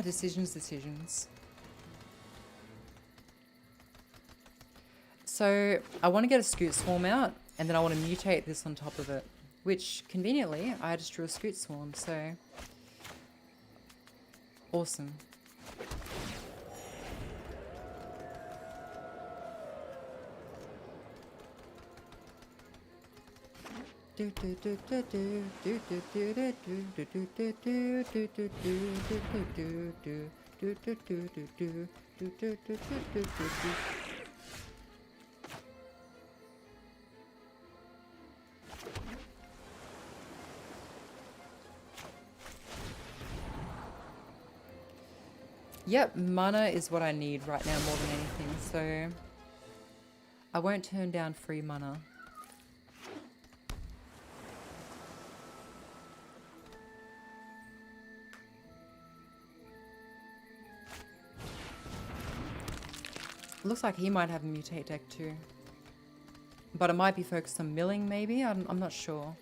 Decisions. So I want to get a Scoot Swarm out, and then I want to mutate this on top of it, which conveniently I just drew a Scoot Swarm, so awesome. Yep, mana is what I need right now more than anything, so I won't turn down free mana. Looks like he might have a Mutate deck too. But it might be focused on milling maybe, I'm not sure.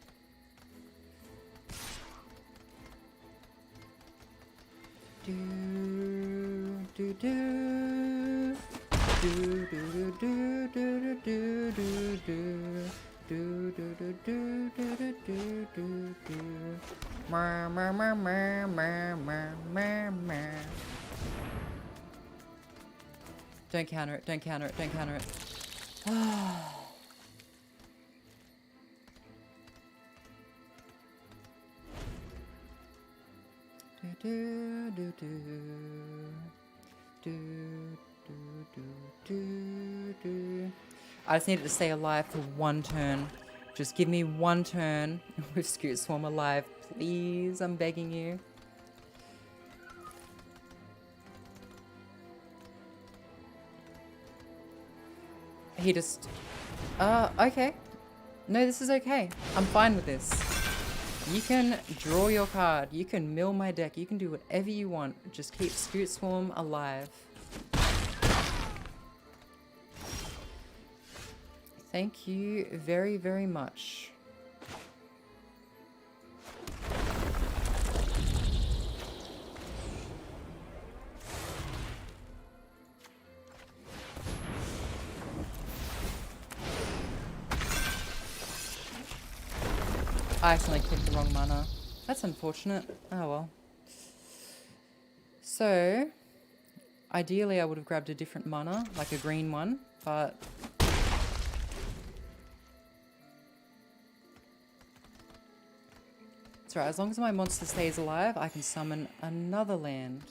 Don't counter it, don't counter it, don't counter it. I just needed to stay alive for one turn. Just give me one turn with Scoot Swarm alive, please. I'm begging you. He just... okay. No, this is okay. I'm fine with this. You can draw your card. You can mill my deck. You can do whatever you want. Just keep Scoot Swarm alive. Thank you very, very much. I accidentally clicked the wrong mana. That's unfortunate. Oh well. So, ideally I would have grabbed a different mana, like a green one, but... It's right, as long as my monster stays alive, I can summon another land.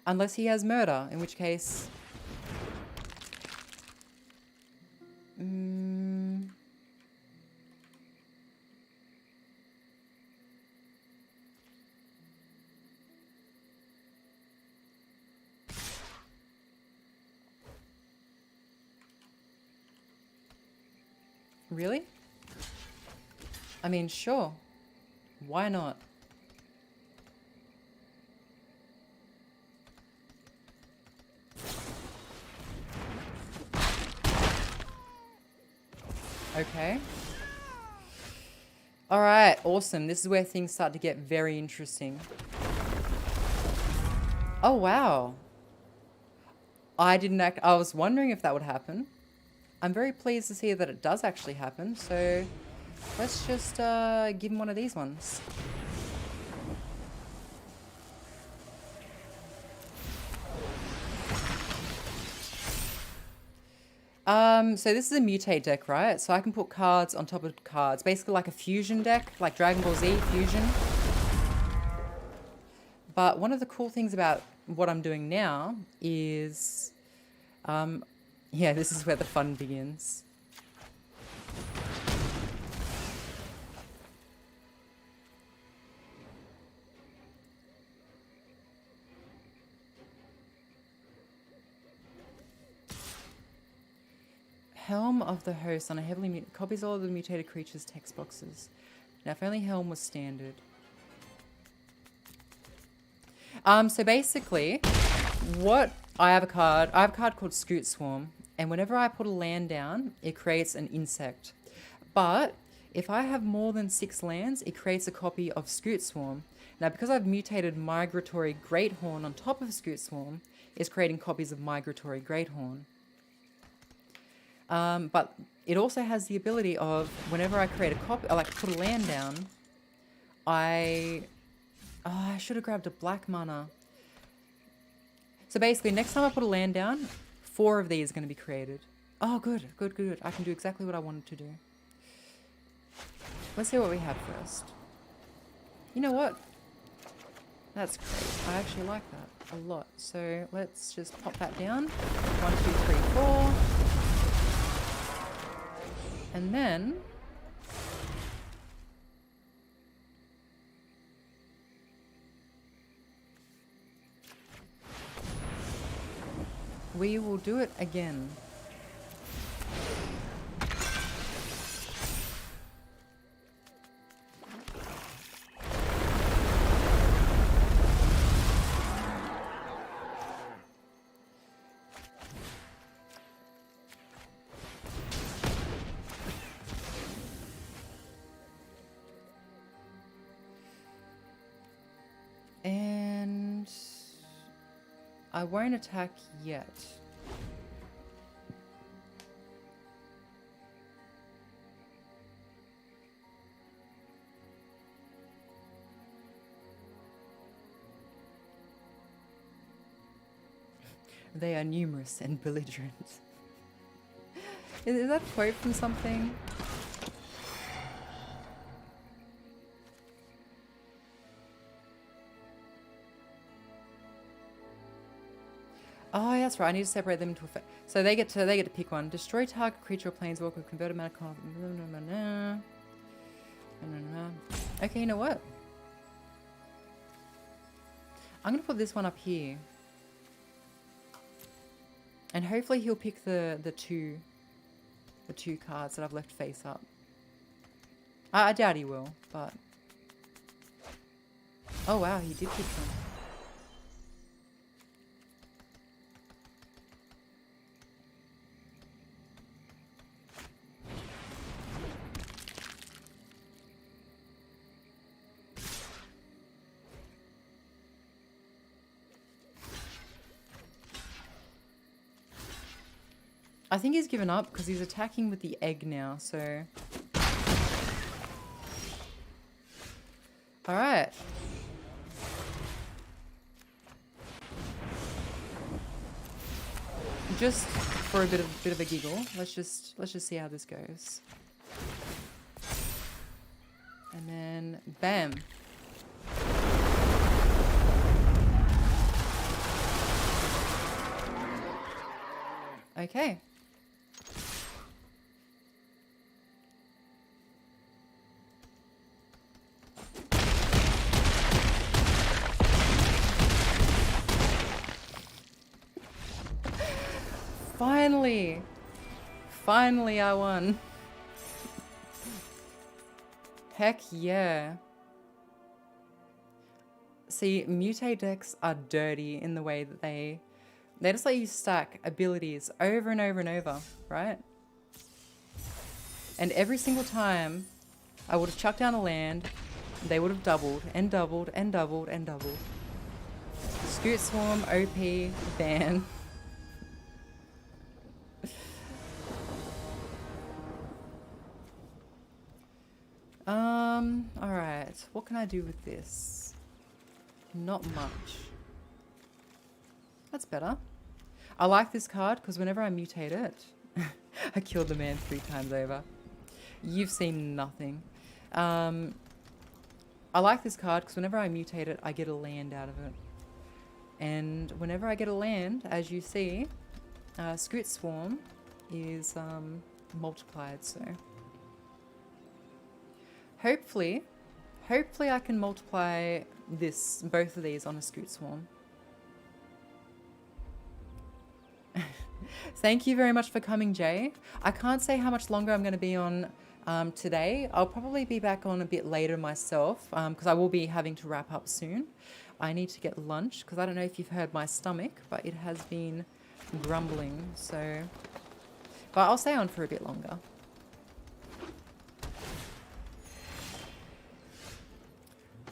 Unless he has murder, in which case... Really? I mean, sure. Why not? Okay. Alright, awesome. This is where things start to get very interesting. Oh, wow. I was wondering if that would happen. I'm very pleased to see that it does actually happen, so let's just give him one of these ones. So this is a mutate deck, right? So I can put cards on top of cards, basically like a fusion deck, like Dragon Ball Z fusion. But one of the cool things about what I'm doing now is, yeah, this is where the fun begins. Helm of the Host on a heavily mutated... Copies all of the mutated creatures' text boxes. Now, if only Helm was standard. So basically, I have a card called Scoot Swarm, and whenever I put a land down, it creates an insect. But if I have more than 6 lands, it creates a copy of Scoot Swarm. Now, because I've mutated Migratory Greathorn on top of Scoot Swarm, it's creating copies of Migratory Greathorn. But it also has the ability of, whenever I create a copy, I like to put a land down, I should have grabbed a black mana. So basically, next time I put a land down, 4 of these are going to be created. Oh, good. I can do exactly what I wanted to do. Let's see what we have first. You know what? That's great. I actually like that a lot. So let's just pop that down. 1, 2, 3, 4. And then... we will do it again. And I won't attack yet. They are numerous and belligerent. Is that a quote from something? Oh, that's right. I need to separate them into effect. So they get to pick one. Destroy target creature or planeswalker. Convert a mana con. Okay, you know what? I'm gonna put this one up here, and hopefully he'll pick the two cards that I've left face up. I doubt he will, but oh wow, he did pick them. I think he's given up because he's attacking with the egg now, so... All right. Just for a bit of a giggle, let's just see how this goes. And then bam. Okay. Finally! Finally I won. Heck yeah. See, mutate decks are dirty in the way that they just let you stack abilities over and over and over, right? And every single time I would have chucked down a land, they would have doubled and doubled and doubled and doubled. Scoot Swarm, OP, ban. Alright. What can I do with this? Not much. That's better. I like this card because whenever I mutate it, I killed the man 3 times over. You've seen nothing. I like this card because whenever I mutate it, I get a land out of it. And whenever I get a land, as you see, Scoot Swarm is multiplied, so... Hopefully I can multiply both of these on a Scoot Swarm. Thank you very much for coming, Jay. I can't say how much longer I'm going to be on today. I'll probably be back on a bit later myself because I will be having to wrap up soon. I need to get lunch because I don't know if you've heard my stomach, but it has been grumbling. So, but I'll stay on for a bit longer.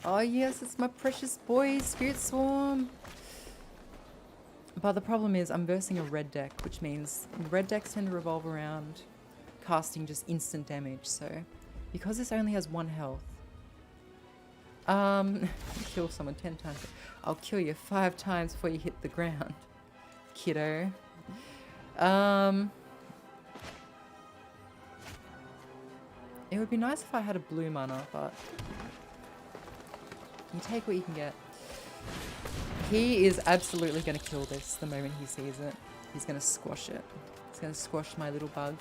Oh yes, it's my precious boy, Scoot Swarm. But the problem is I'm versing a red deck, which means red decks tend to revolve around casting just instant damage. So because this only has 1 health, kill someone 10 times. I'll kill you 5 times before you hit the ground, kiddo. It would be nice if I had a blue mana, but you take what you can get. He is absolutely going to kill this the moment he sees it. He's going to squash it. He's going to squash my little bug.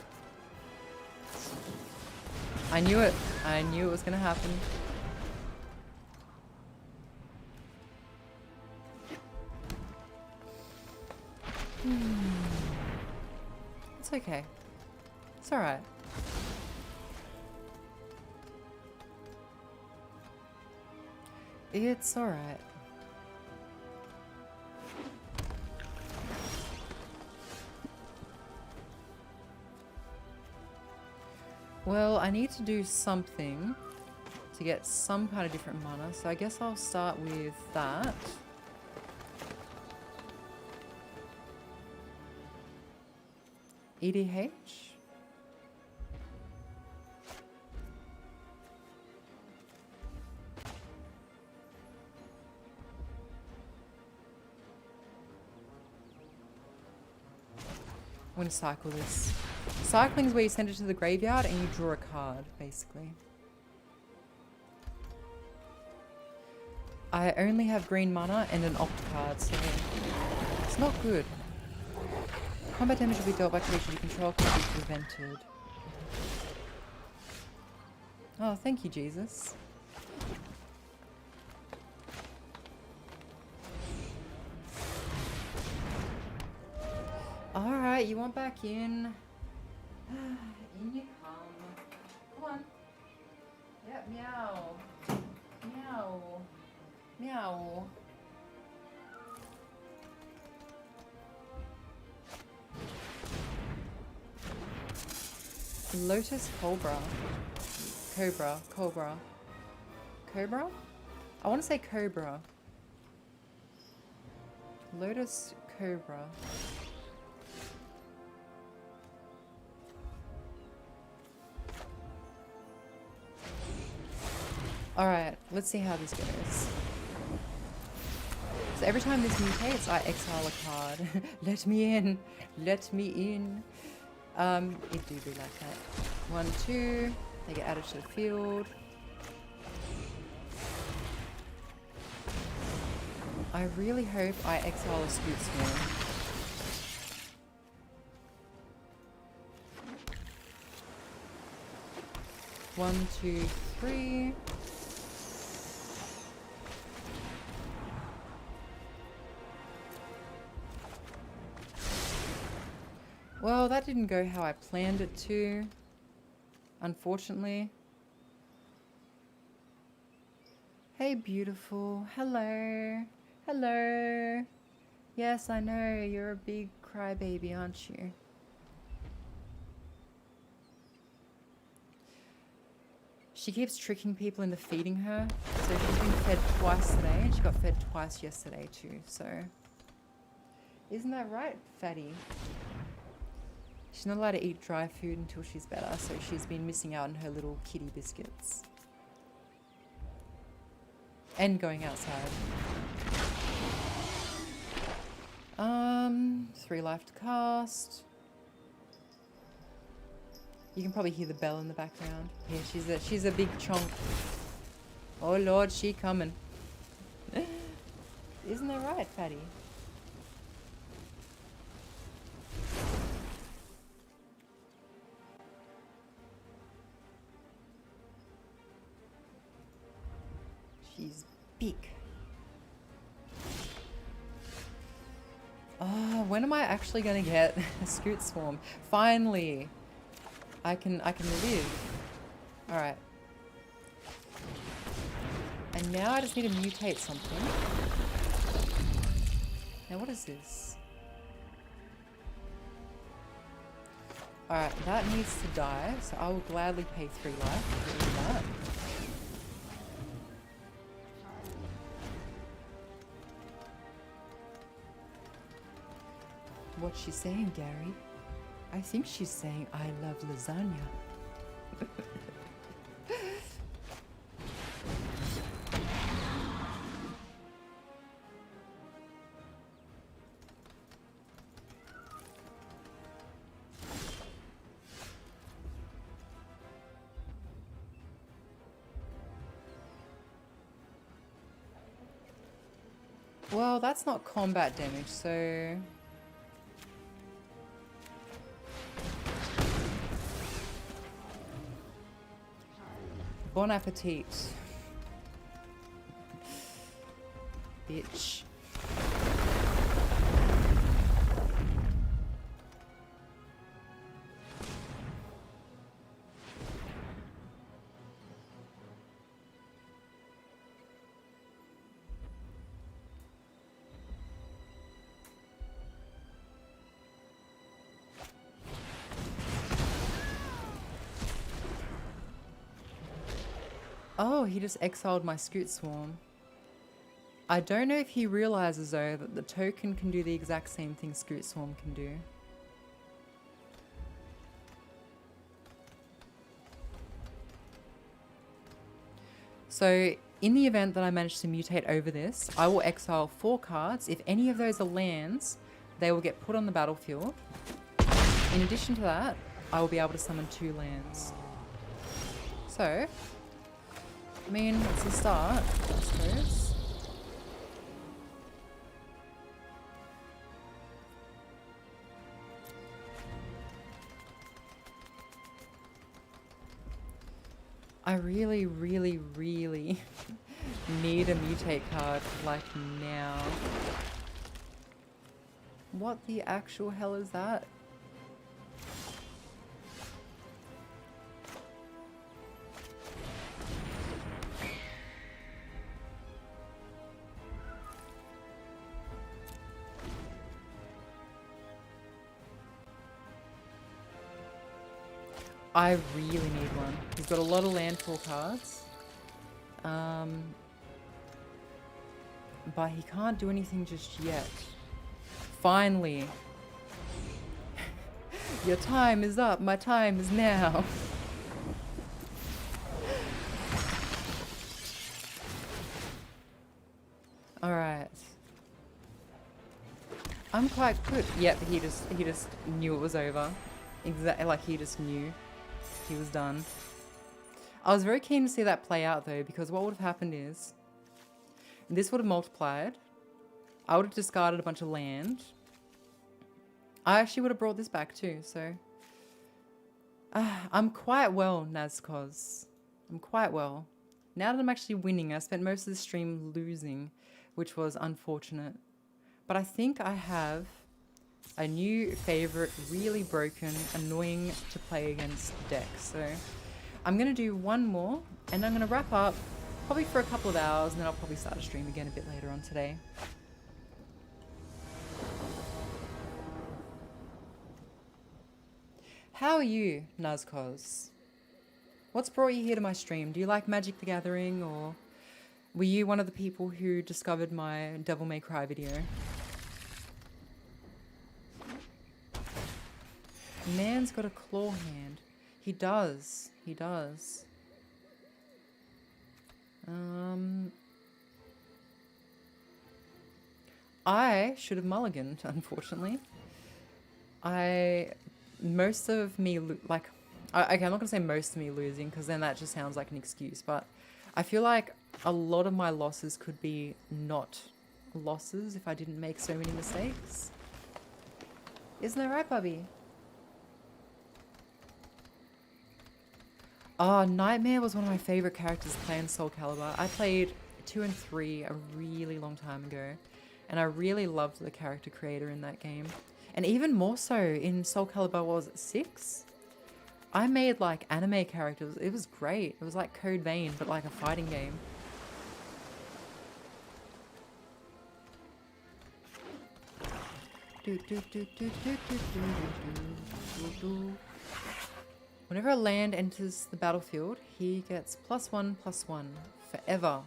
I knew it. I knew it was going to happen. It's okay. It's alright. It's alright. Well, I need to do something to get some kind of different mana, so I guess I'll start with that. EDH? I'm going to cycle this. Cycling is where you send it to the graveyard and you draw a card, basically. I only have green mana and an opt card, so it's not good. Combat damage will be dealt by creatures you control, can be prevented. Oh, thank you, Jesus. Alright, you want back in. In you come. Come on. Yep, meow. Meow. Meow. Lotus Cobra. Cobra. Cobra? I want to say Cobra. Lotus Cobra. Alright, let's see how this goes. So every time this mutates, I exile a card. Let me in. Let me in. It do be like that. 1, 2. They get added to the field. I really hope I exile a Scoot Swarm. One, two, three. Well, that didn't go how I planned it to, unfortunately. Hey, beautiful. Hello. Hello. Yes, I know. You're a big crybaby, aren't you? She keeps tricking people into feeding her. So she's been fed twice today, and she got fed twice yesterday too, so. Isn't that right, fatty? She's not allowed to eat dry food until she's better, so she's been missing out on her little kitty biscuits. And going outside. 3 life to cast. You can probably hear the bell in the background. Yeah, she's a big chonk. Oh lord, she coming. Isn't that right, fatty? She's big. Oh, when am I actually gonna get a Scoot Swarm? Finally! I can live. Alright. And now I just need to mutate something. Now what is this? Alright, that needs to die, so I will gladly pay 3 life to do that. What's she saying, Gary? I think she's saying, I love lasagna. Well, that's not combat damage, so... Bon appetit. Bitch. Oh, he just exiled my Scoot Swarm. I don't know if he realizes though that the token can do the exact same thing Scoot Swarm can do. So in the event that I manage to mutate over this, I will exile 4 cards. If any of those are lands, they will get put on the battlefield. In addition to that, I will be able to summon 2 lands. So, I mean, it's a start, I suppose. I really, really, really need a mutate card, like, now. What the actual hell is that? I really need one. He's got a lot of landfall cards. But he can't do anything just yet. Finally. Your time is up. My time is now. Alright. I'm quite good. Yep, he just knew it was over. Exactly, like he just knew he was done. I was very keen to see that play out though, because what would have happened is this would have multiplied. I would have discarded a bunch of land. I actually would have brought this back too, so I'm quite well, Nazcos. I'm quite well. Now that I'm actually winning, I spent most of the stream losing, which was unfortunate. But I think I have a new favorite, really broken, annoying to play against deck. So I'm going to do one more and I'm going to wrap up probably for a couple of hours and then I'll probably start a stream again a bit later on today. How are you, Nazcos? What's brought you here to my stream? Do you like Magic the Gathering, or were you one of the people who discovered my Devil May Cry video? Man's got a claw hand. He does. He does. I should have mulliganed, unfortunately. Most of me, like, okay, I'm not going to say most of me losing, because then that just sounds like an excuse, but I feel like a lot of my losses could be not losses if I didn't make so many mistakes. Isn't that right, Bubby? Oh, Nightmare was one of my favorite characters to play in Soul Calibur. I played 2 and 3 a really long time ago, and I really loved the character creator in that game. And even more so in Soul Calibur, what was it, 6? I made like anime characters. It was great. It was like Code Vein, but like a fighting game. Whenever a land enters the battlefield, he gets +1/+1 forever.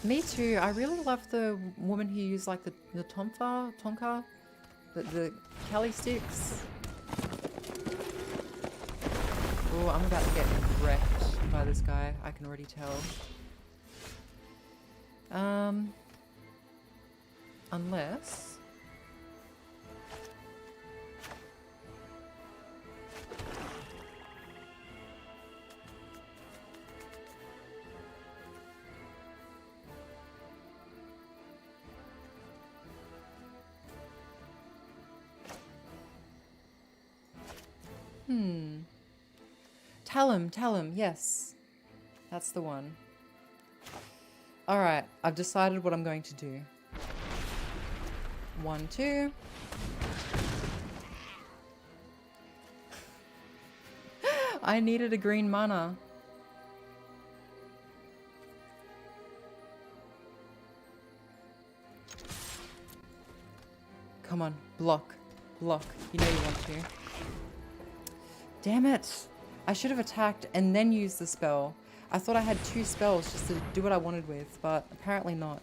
Me too. I really love the woman who used like the Tonka, the Kelly sticks. Oh, I'm about to get wrecked by this guy. I can already tell. Unless... Tell him, yes. That's the one. Alright, I've decided what I'm going to do. 1, 2. I needed a green mana. Come on, block. Block. You know you want to. Damn it! I should have attacked and then used the spell. I thought I had 2 spells just to do what I wanted with, but apparently not.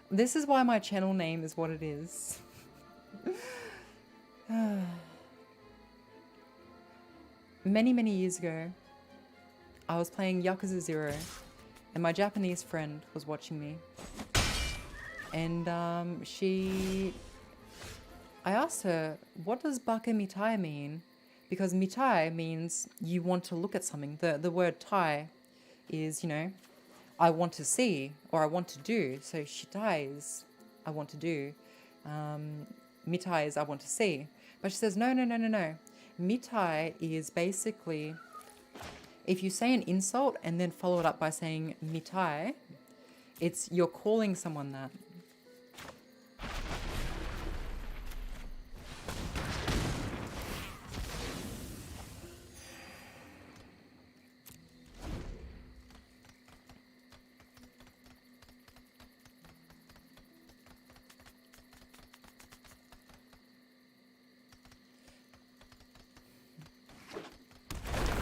This is why my channel name is what it is. Many years ago, I was playing Yakuza 0 and my Japanese friend was watching me. And I asked her, what does baka mitai mean? Because mitai means you want to look at something. The word tai is, you know, I want to see or I want to do. So shitai is I want to do. Mitai is I want to see. But she says, no. Mitai is basically, if you say an insult and then follow it up by saying mitai, it's you're calling someone that.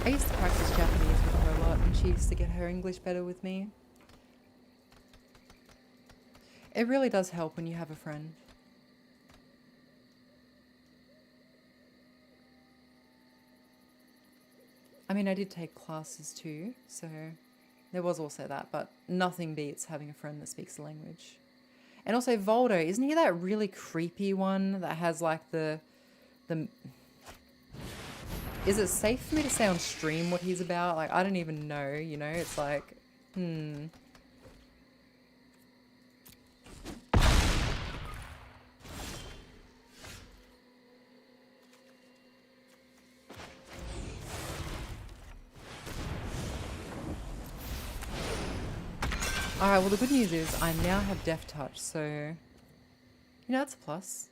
I used to practice Japanese with her a lot and she used to get her English better with me. It really does help when you have a friend. I mean, I did take classes too, so there was also that, but nothing beats having a friend that speaks the language. And also Voldo, isn't he that really creepy one that has like the... Is it safe for me to say on stream what he's about? Like, I don't even know, you know? It's like, Alright, well the good news is I now have Death Touch, so... You know, that's a plus.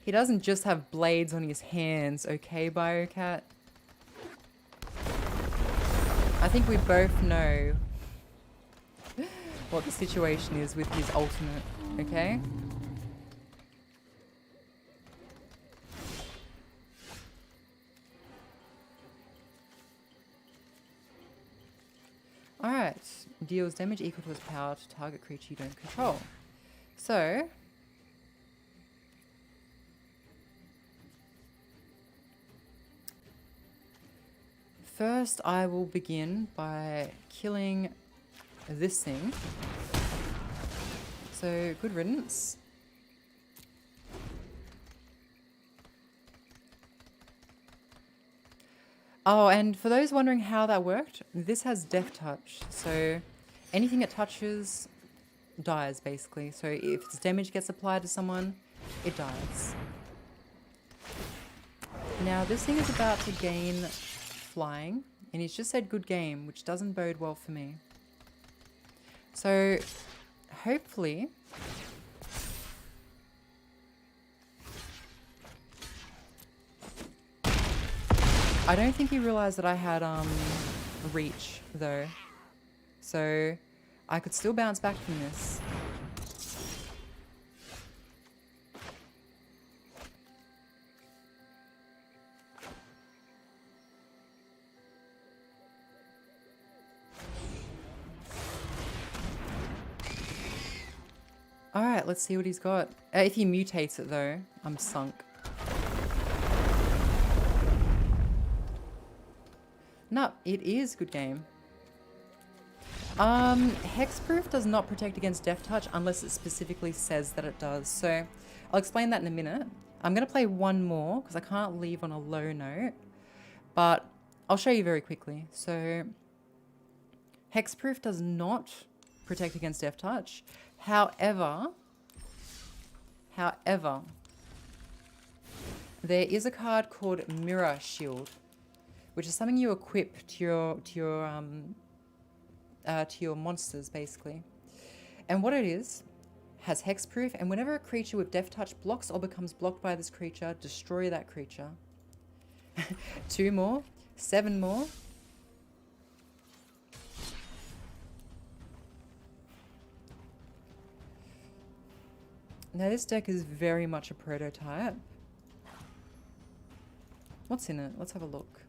He doesn't just have blades on his hands, okay, Biocat? I think we both know what the situation is with his ultimate, okay? Alright, deals damage equal to its power to target creature you don't control. So... First, I will begin by killing this thing. So, good riddance. Oh, and for those wondering how that worked, this has Death Touch. So, anything it touches dies, basically. So, if its damage gets applied to someone, it dies. Now, this thing is about to gain... flying, and he's just said good game, which doesn't bode well for me. So hopefully I don't think he realized that I had reach though, so I could still bounce back from this. Alright, let's see what he's got. If he mutates it though, I'm sunk. No, it is good game. Hexproof does not protect against Death Touch unless it specifically says that it does. So I'll explain that in a minute. I'm going to play one more because I can't leave on a low note. But I'll show you very quickly. So Hexproof does not protect against Death Touch. However, there is a card called Mirror Shield, which is something you equip to your monsters, basically. And what it is, has hexproof, and whenever a creature with Death Touch blocks or becomes blocked by this creature, destroy that creature. 2 more, 7 more. Now this deck is very much a prototype. What's in it? Let's have a look.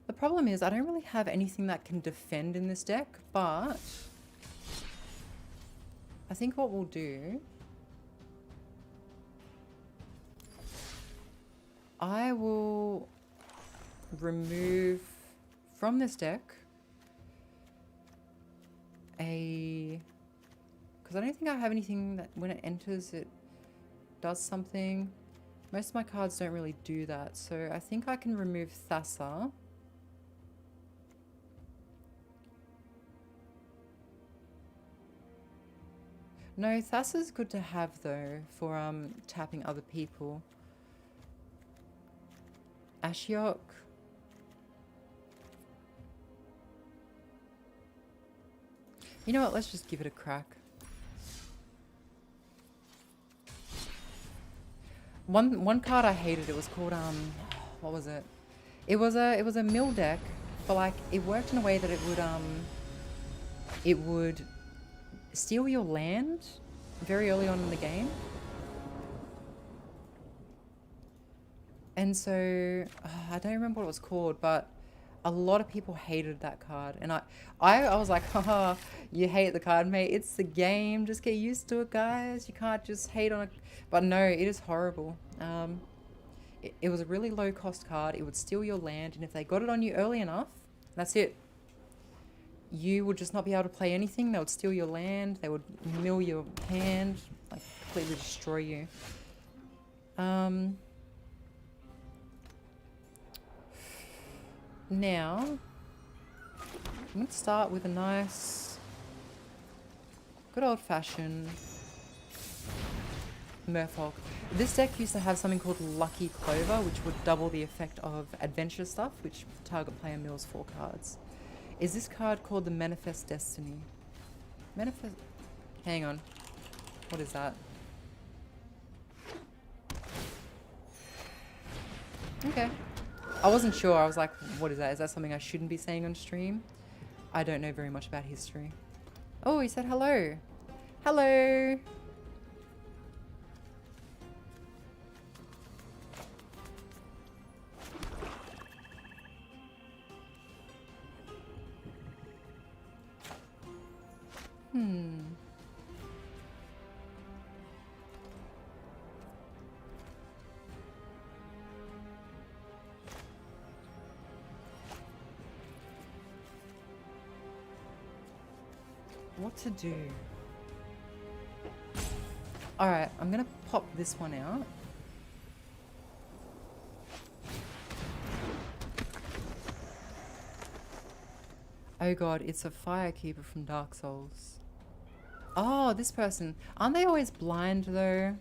The problem is I don't really have anything that can defend in this deck, but I think what we'll do, I will remove from this deck because I don't think I have anything that when it enters it does something. Most of my cards don't really do that, so I think I can remove Thassa. No, Thassa's good to have though for tapping other people. Ashiok. You know what, let's just give it a crack. One card I hated, it was called what was it? It was a mill deck, but like it worked in a way that it would it would steal your land very early on in the game. And so, I don't remember what it was called, but a lot of people hated that card. And I was like, haha, you hate the card, mate. It's the game. Just get used to it, guys. You can't just hate on it. But no, it is horrible. It was a really low cost card. It would steal your land. And if they got it on you early enough, that's it. You would just not be able to play anything. They would steal your land. They would mill your hand, like completely destroy you. Now, I'm going to start with a nice, good old-fashioned Merfolk. This deck used to have something called Lucky Clover, which would double the effect of adventure stuff, which target player mills 4 cards. Is this card called the Manifest Destiny? Manifest... Hang on. What is that? Okay. I wasn't sure. I was like, what is that? Is that something I shouldn't be saying on stream? I don't know very much about history. Oh, he said hello. Hello. What to do? Alright, I'm gonna pop this one out. Oh god, it's a Firekeeper from Dark Souls. Oh, this person. Aren't they always blind though?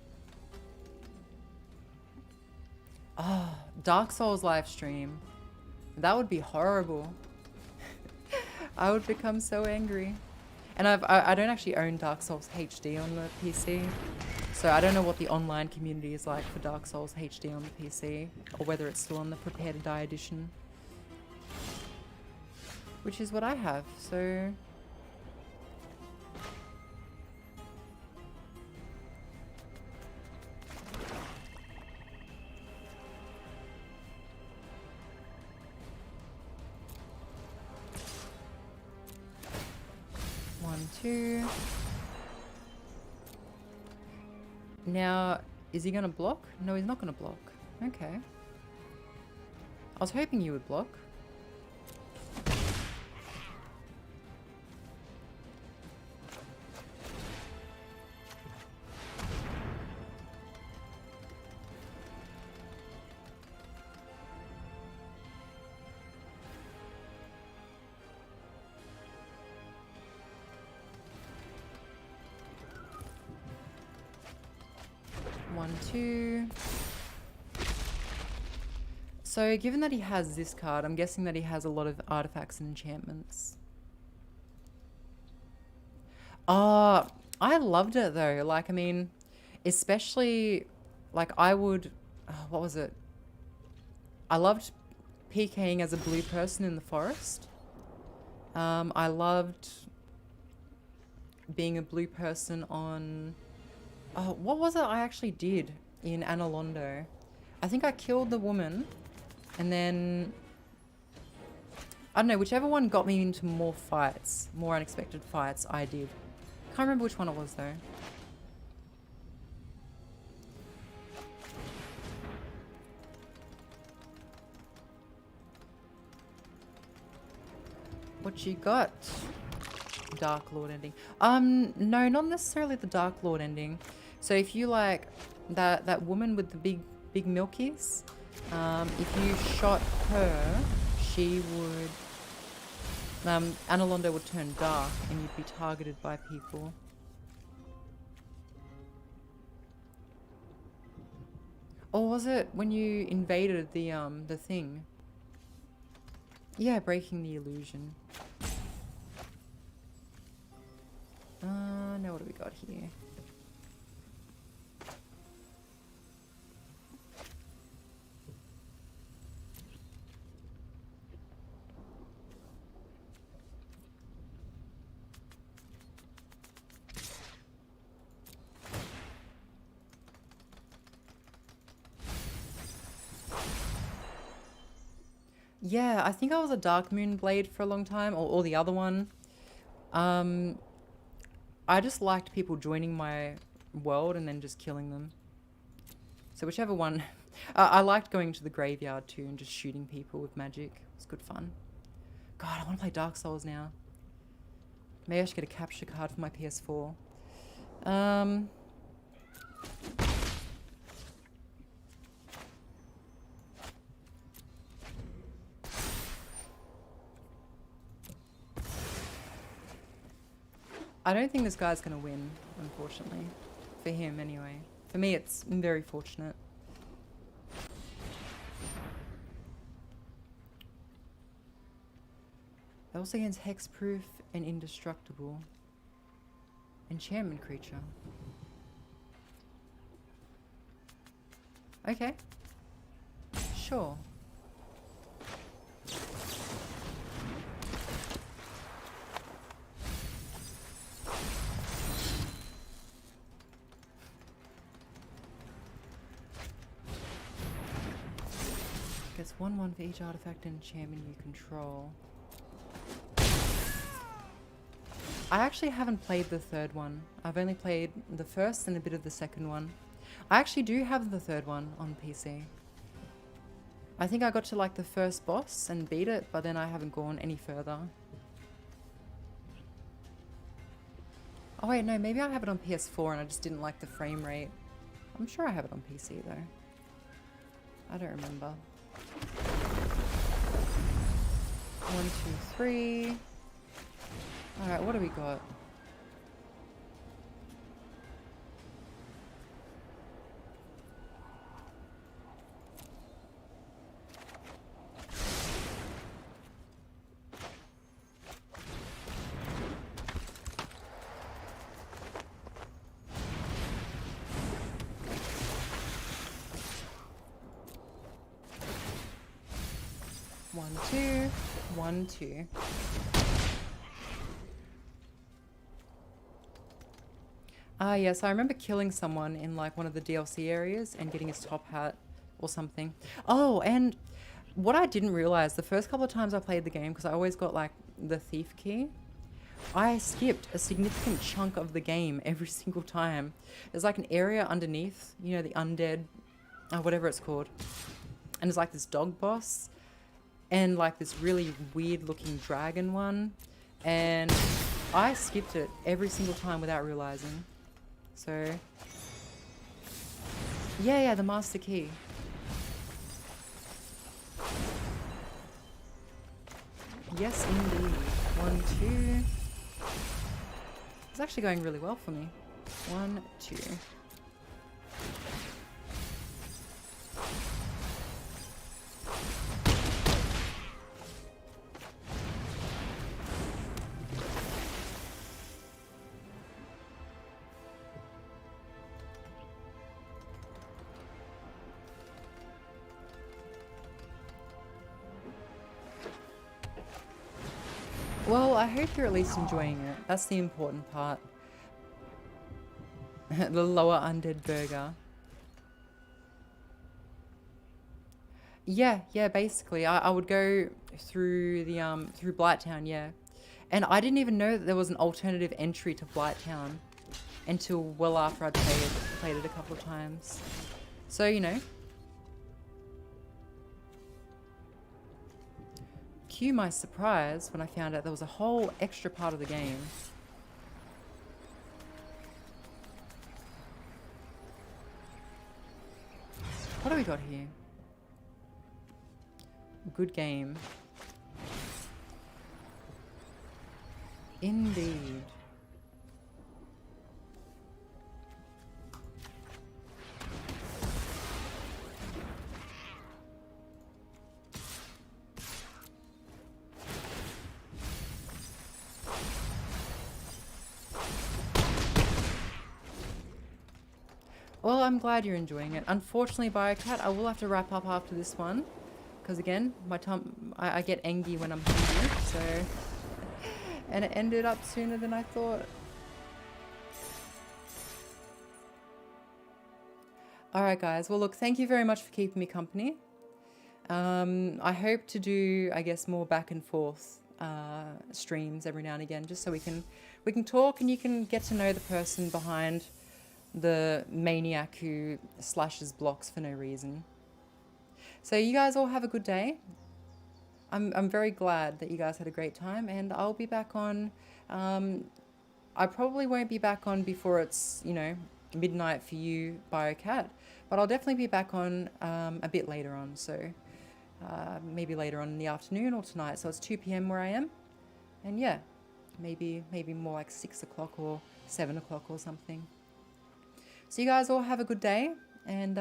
Oh, Dark Souls live stream. That would be horrible. I would become so angry. And I don't actually own Dark Souls HD on the PC, so I don't know what the online community is like for Dark Souls HD on the PC, or whether it's still on the Prepare to Die edition. Which is what I have, so... One, two. Now, is he gonna block? No, he's not gonna block. Okay. I was hoping you would block. One, two. So given that he has this card, I'm guessing that he has a lot of artifacts and enchantments. Oh, I loved it though. Like, I mean, especially, like I would, what was it? I loved PKing as a blue person in the forest. I loved being a blue person on... Oh, what was it I actually did in Analondo? I think I killed the woman, and then... I don't know, whichever one got me into more fights, more unexpected fights, I did. Can't remember which one it was, though. What you got? Dark Lord ending. No, not necessarily the Dark Lord ending. So if you like that woman with the big milkies, if you shot her, she would Analondo would turn dark and you'd be targeted by people. Or was it when you invaded the thing? Yeah, breaking the illusion. Now what do we got here? Yeah, I think I was a Dark Moon Blade for a long time, or the other one. Um, I just liked people joining my world and then just killing them. So whichever one... I liked going to the graveyard too and just shooting people with magic. It was good fun. God, I want to play Dark Souls now. Maybe I should get a capture card for my PS4. I don't think this guy's going to win, unfortunately. For him, anyway. For me, it's very fortunate. That also against hexproof and indestructible. Enchantment creature. Okay. Sure. Gets 1/1 for each artifact and enchantment you control. I actually haven't played the third one. I've only played the first and a bit of the second one. I actually do have the third one on PC. I think I got to like the first boss and beat it, but then I haven't gone any further. Oh wait, no, maybe I have it on PS4 and I just didn't like the frame rate. I'm sure I have it on PC though. I don't remember. 1, 2, 3. Alright, what do we got? One, two, 1, 2. Ah, yes, I remember killing someone in like one of the DLC areas and getting his top hat or something. Oh, and what I didn't realize the first couple of times I played the game, because I always got like the thief key, I skipped a significant chunk of the game every single time. There's like an area underneath, you know, the undead, whatever it's called. And there's like this dog boss and like this really weird looking dragon one. And I skipped it every single time without realizing. So, yeah, the master key. Yes, indeed. 1, 2. It's actually going really well for me. 1, 2. Well, I hope you're at least enjoying it. That's the important part. The lower undead burger. Yeah, basically. I would go through the through Blighttown, yeah. And I didn't even know that there was an alternative entry to Blighttown until well after I'd played it a couple of times. So, you know. Cue my surprise when I found out there was a whole extra part of the game. What do we got here? Good game. Indeed. Well, I'm glad you're enjoying it. Unfortunately, Biocat, I will have to wrap up after this one. Because again, I get angry when I'm hungry, so... And it ended up sooner than I thought. Alright guys, well look, thank you very much for keeping me company. I hope to do, I guess, more back and forth streams every now and again, just so we can talk and you can get to know the person behind the maniac who slashes blocks for no reason. So you guys all have a good day. I'm very glad that you guys had a great time, and I'll be back on. I probably won't be back on before it's, you know, midnight for you, BioCat, but I'll definitely be back on a bit later on. So maybe later on in the afternoon or tonight. So it's 2 p.m. where I am, and yeah, maybe more like 6 o'clock or 7 o'clock or something. So you guys all have a good day, and